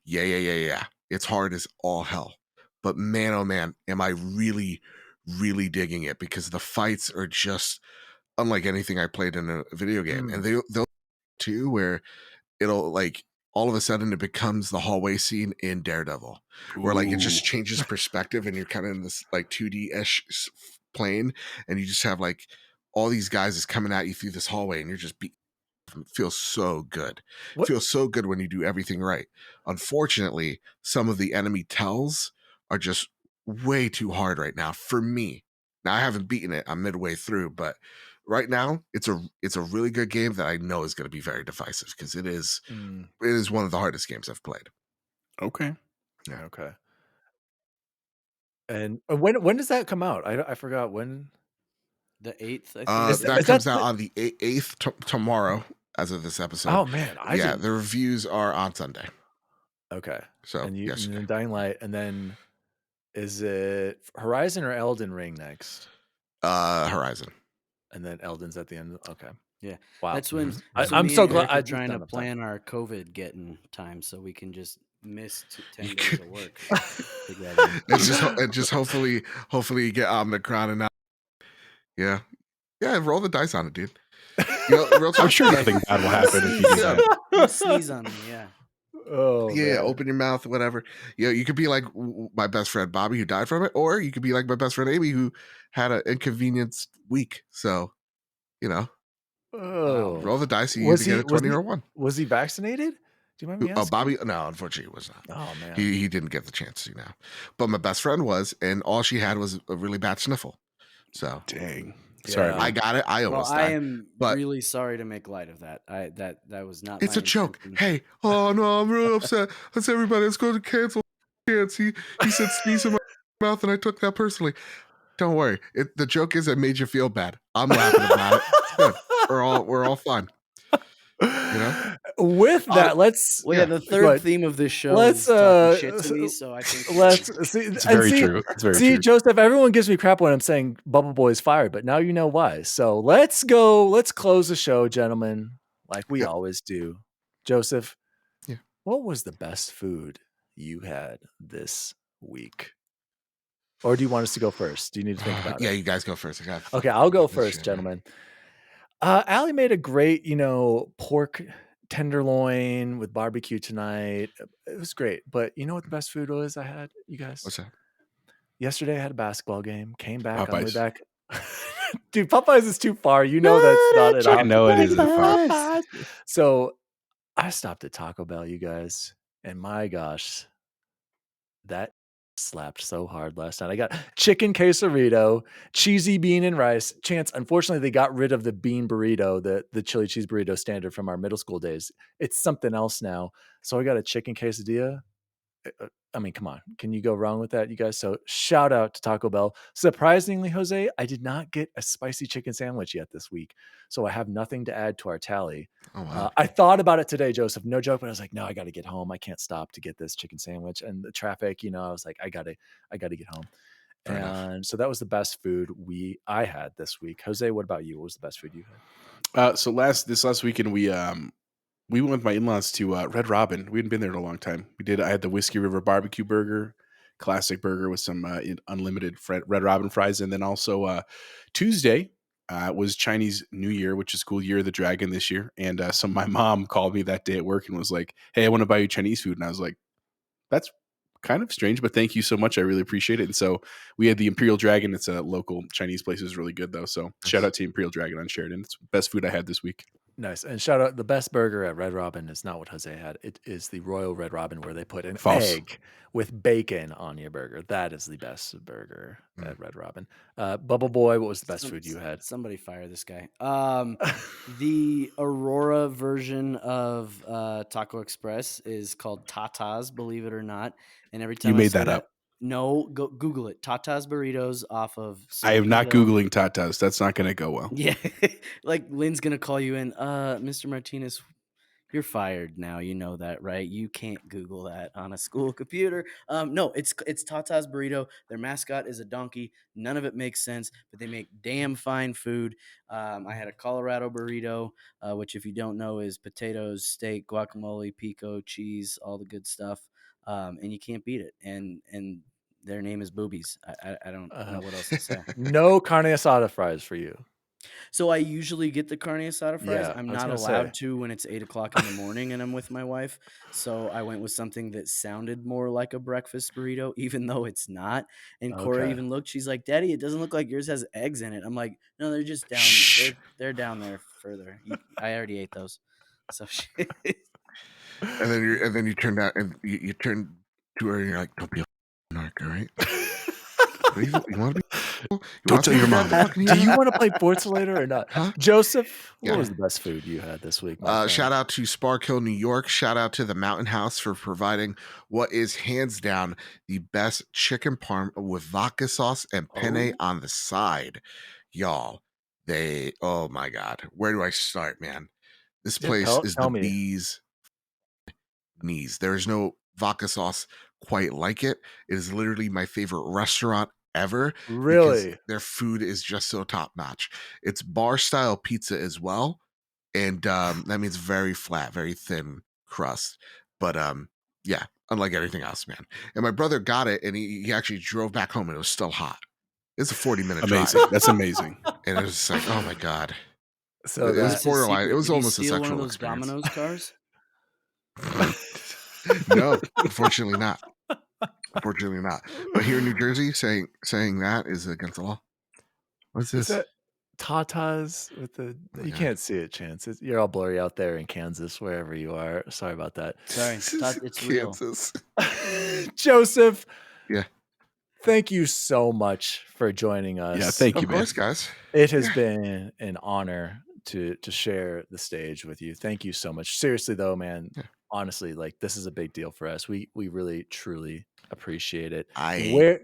Yeah. It's hard as all hell. But man, oh man, am I really, really digging it because the fights are just unlike anything I played in a video game. And they'll too, where it'll like all of a sudden it becomes the hallway scene in Daredevil, where like it just changes perspective and you're kind of in this like 2D-ish plane and you just have like all these guys is coming at you through this hallway and you're just it feels so good. It feels so good when you do everything right. Unfortunately, some of the enemy tells are just way too hard right now for me. Now I haven't beaten it. I'm midway through, but right now it's a really good game that I know is going to be very divisive because it is one of the hardest games I've played. Okay. Yeah. Okay. And when does that come out? I forgot when. The 8th, I think. That comes out on the 8th tomorrow as of this episode. Oh man, the reviews are on Sunday. Okay. So and then Dying Light, and then is it Horizon or Elden Ring next? Horizon. And then Elden's at the end. Okay. Yeah. Wow. That's when I'm so glad I'm trying to plan our COVID getting time so we can just miss 10 days of work. and just hopefully you get Omicron and yeah, roll the dice on it, dude. You know, I'm sure nothing bad will happen if you do that. You sneeze on me, yeah. Oh, Yeah, man. open your mouth, whatever. You could be like my best friend Bobby, who died from it, or you could be like my best friend Amy, who had an inconvenienced week. So, Oh, roll the dice. You was either get he a 20 or a 1. was he vaccinated? Do you mind me Oh, asking? Bobby? No, unfortunately, he was not. Oh man, He didn't get the chance to But my best friend was, and all she had was a really bad sniffle. So Dang. Sorry, Yeah. I man. got it. I Well, almost I died. am but- really sorry to make light of that. That was not. It's my a joke. intention. Hey, oh no, I'm really upset. Let's everybody. Let's go to cancel. He said sneeze in my mouth, and I took that personally. Don't worry. The joke is I made you feel bad. I'm laughing about it. It's good. We're all fine. With that, let's. Well, yeah, the go third ahead. theme of this show Let's, is talking shit to me, so I think Let's see. It's and very see, true. It's very See, true. Joseph, everyone gives me crap when I'm saying BubbleBoy is fired, but now you know why. So let's go. Let's close the show, gentlemen, like we always do. Joseph, what was the best food you had this week? Or do you want us to go first? Do you need to think about it? Yeah, you guys go first. Okay, I'll go first, gentlemen. Allie made a great, pork tenderloin with barbecue tonight. It was great. But you know what the best food was I had, you guys? What's that? Yesterday I had a basketball game, came back on the way Popeyes. back. Dude, Popeyes is too far. You know that's not an option. I know it isn't far. Popeyes. So I stopped at Taco Bell, you guys. And my gosh, that slapped so hard last night. I got chicken quesarito, cheesy bean and rice. Chance, unfortunately, they got rid of the bean burrito, the chili cheese burrito standard from our middle school days. It's something else now. So I got a chicken quesadilla. I mean, come on. Can you go wrong with that, you guys? So shout out to Taco Bell. Surprisingly, Jose, I did not get a spicy chicken sandwich yet this week. So I have nothing to add to our tally. Oh, wow. I thought about it today, Joseph. No joke, but I was like, no, I got to get home. I can't stop to get this chicken sandwich. And the traffic, I was like, I got to get home. Fair enough. So that was the best food I had this week. Jose, what about you? What was the best food you had? So this last weekend we went with my in-laws to Red Robin. We hadn't been there in a long time. I had the Whiskey River barbecue burger, classic burger with some unlimited Red Robin fries. And then also Tuesday was Chinese New Year, which is cool, Year of the Dragon this year. And so my mom called me that day at work and was like, hey, I want to buy you Chinese food. And I was like, that's kind of strange, but thank you so much. I really appreciate it. And so we had the Imperial Dragon. It's a local Chinese place. It's really good though. So shout out to Imperial Dragon on Sheridan. It's the best food I had this week. Nice. And shout out, the best burger at Red Robin is not what Jose had. It is the Royal Red Robin where they put an egg with bacon on your burger. That is the best burger at Red Robin. BubbleBoy, what was the best food you had? Somebody fire this guy. The Aurora version of Taco Express is called Tata's, believe it or not. And every time you made that up. No, go Google it. Tata's burritos off of. I am not Googling Tata's. That's not going to go well. Yeah, like Lynn's gonna call you in. Mr. Martinez, you're fired now. You know that, right? You can't Google that on a school computer. No, it's Tata's burrito. Their mascot is a donkey. None of it makes sense, but they make damn fine food. I had a Colorado burrito, which, if you don't know, is potatoes, steak, guacamole, pico, cheese, all the good stuff. And you can't beat it. And their name is Boobies. I don't know what else to say. No carne asada fries for you. So I usually get the carne asada fries. Yeah, I'm I was not gonna allowed say. to when it's 8:00 in the morning and I'm with my wife. So I went with something that sounded more like a breakfast burrito, even though it's not. And Cora Okay. even looked. She's like, "Daddy, it doesn't look like yours has eggs in it." I'm like, "No, they're just down. They're down there further. I already ate those." So and then you turn down and you turn to her and you're like, don't be a narc, all right? You want to be? Don't tell your mom. Do you want to play Forza later or not? Huh? Joseph, what Yeah. was the best food you had this week? my friend? Shout out to Spark Hill, New York. Shout out to the Mountain House for providing what is hands down the best chicken parm with vodka sauce and penne on the side. Y'all, oh my God. Where do I start, man? This place is tell the me. bee's knees. There is no vodka sauce quite like it. It is literally my favorite restaurant ever. Really? Because their food is just so top notch. It's bar style pizza as well. And that means very flat, very thin crust. But yeah, unlike anything else, man. And my brother got it and he actually drove back home and it was still hot. It's a 40-minute Amazing. drive. That's amazing. And it was just like, oh my God. So It was that's borderline. It was Did he almost a steal one sexual of those experience. Domino's cars? No, unfortunately not. Unfortunately not. But here in New Jersey, saying that is against the law. What's Is this? that Tatas with the? Oh, You yeah. can't see it, Chance. You're all blurry out there in Kansas, wherever you are. Sorry about that. Sorry, it's real. Kansas. Joseph. Yeah. Thank you so much for joining us. Yeah, thank you, Of course, man. guys. It has been an honor to share the stage with you. Thank you so much. Seriously though, man, Yeah. honestly, like this is a big deal for us. We really truly appreciate it. I Where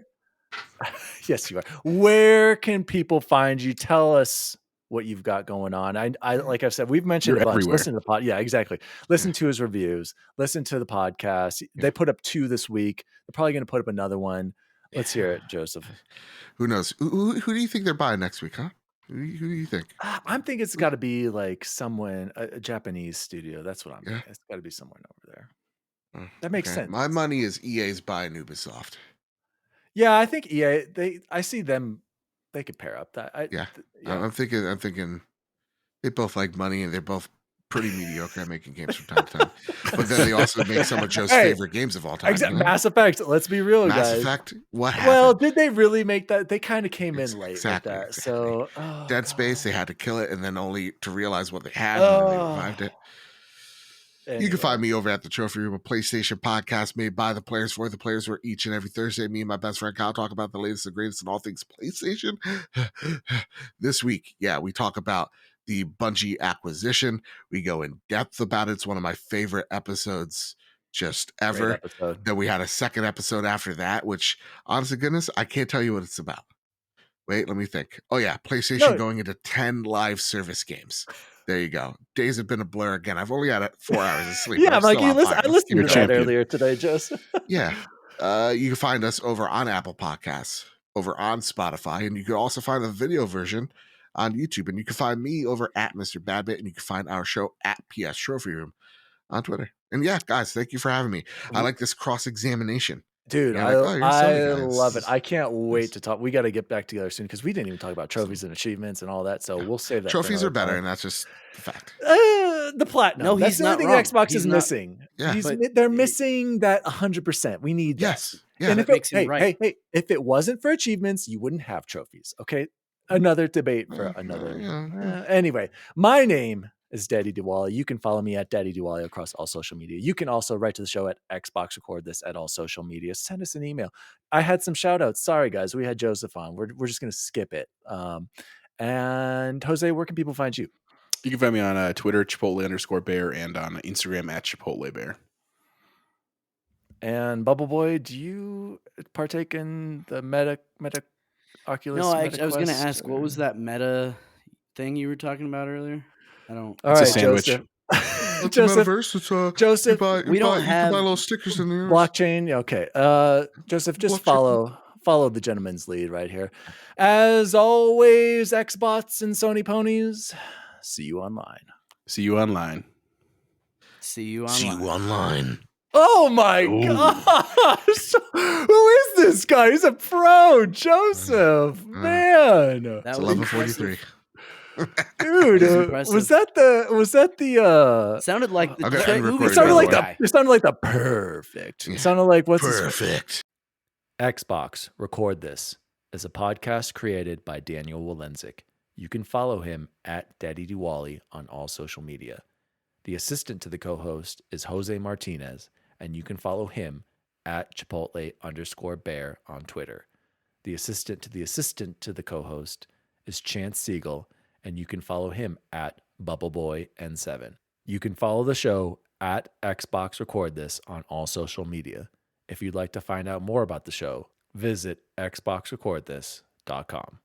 yes, you are. Where can people find you? Tell us what you've got going on. I like I've said, we've mentioned You're a bunch. everywhere. Listen to the pod. Yeah, exactly. Listen to his reviews. Listen to the podcast. They put up 2 this week. They're probably going to put up another one. Let's hear it, Joseph. Who knows? Who do you think they're buying next week, huh? Who do you think? I'm thinking it's got to be like someone, a Japanese studio. That's what I'm Yeah. thinking. It's got to be someone over there. Oh, That makes sense. My money is EA's buying Ubisoft. Yeah, I think EA. I see them. They could pair up. I'm thinking they both like money and they're both pretty mediocre at making games from time to time. But then they also make some of Joe's favorite games of all time. Mass Effect. Let's be real, Mass guys. Effect. What happened? Well, did they really make that? They kind of came in late with that. Exactly. So Dead Space, they had to kill it and then only to realize what they had and then they revived it. Anyway. You can find me over at the Trophy Room, a PlayStation podcast made by the players for the players, where each and every Thursday, me and my best friend Kyle talk about the latest and greatest in all things PlayStation. This week, we talk about the Bungie acquisition. We go in depth about it. It's one of my favorite episodes just ever. Then we had a second episode after that, which, honest to goodness, I can't tell you what it's about. Wait, let me think. Oh, yeah. PlayStation going into 10 live service games. There you go. Days have been a blur again. I've only had 4 hours of sleep. Yeah, I'm like, I listened to that earlier today, Joseph. Yeah. You can find us over on Apple Podcasts, over on Spotify, and you can also find the video version on YouTube. And you can find me over at MrBadBit, and you can find our show at PS Trophy Room on Twitter. And yeah, guys, thank you for having me. I like this cross-examination. Dude, I love it. I can't wait to talk. We got to get back together soon because we didn't even talk about trophies and achievements and all that. So we'll save that. Trophies are better, and that's just the fact. The platinum. No, that's he's not the wrong. only thing Xbox is missing. Yeah, they're missing that 100%. We need that. Yeah, and if if it wasn't for achievements, you wouldn't have trophies. Okay, another debate for another. Anyway, my name is DaddyDWALLY. You can follow me at DaddyDWALLY across all social media. You can also write to the show at Xbox Record This at all social media. Send us an email. I had some shout outs. Sorry, guys. We had Joseph on. We're just going to skip it. And Jose, where can people find you? You can find me on Twitter, Chipotle_Bear, and on Instagram at ChipotleBear. And BubbleBoy, do you partake in the Meta Oculus? No, I was going to ask, what was that Meta thing you were talking about earlier? I don't. All right, a sandwich. Joseph. It's a metaverse. It's Joseph, you can buy little stickers in there. Blockchain. Okay. Joseph, just follow the gentleman's lead right here. As always, Xbots and Sony ponies. See you online. See you online. See you online. See you online. Oh my gosh! Who is this guy? He's a pro, Joseph. Man, that's 11:43. Dude, was that the sounded like the it sounded like the perfect. It sounded like what's perfect. Xbox Record This is a podcast created by Daniel Walenzik. You can follow him at DaddyDWALLY on all social media. The assistant to the co-host is Jose Martinez, and you can follow him at Chipotle_Bear on Twitter. The assistant to the co-host is Chance Siegel, and you can follow him at BubbleBoy N7. You can follow the show at Xbox Record This on all social media. If you'd like to find out more about the show, visit xboxrecordthis.com.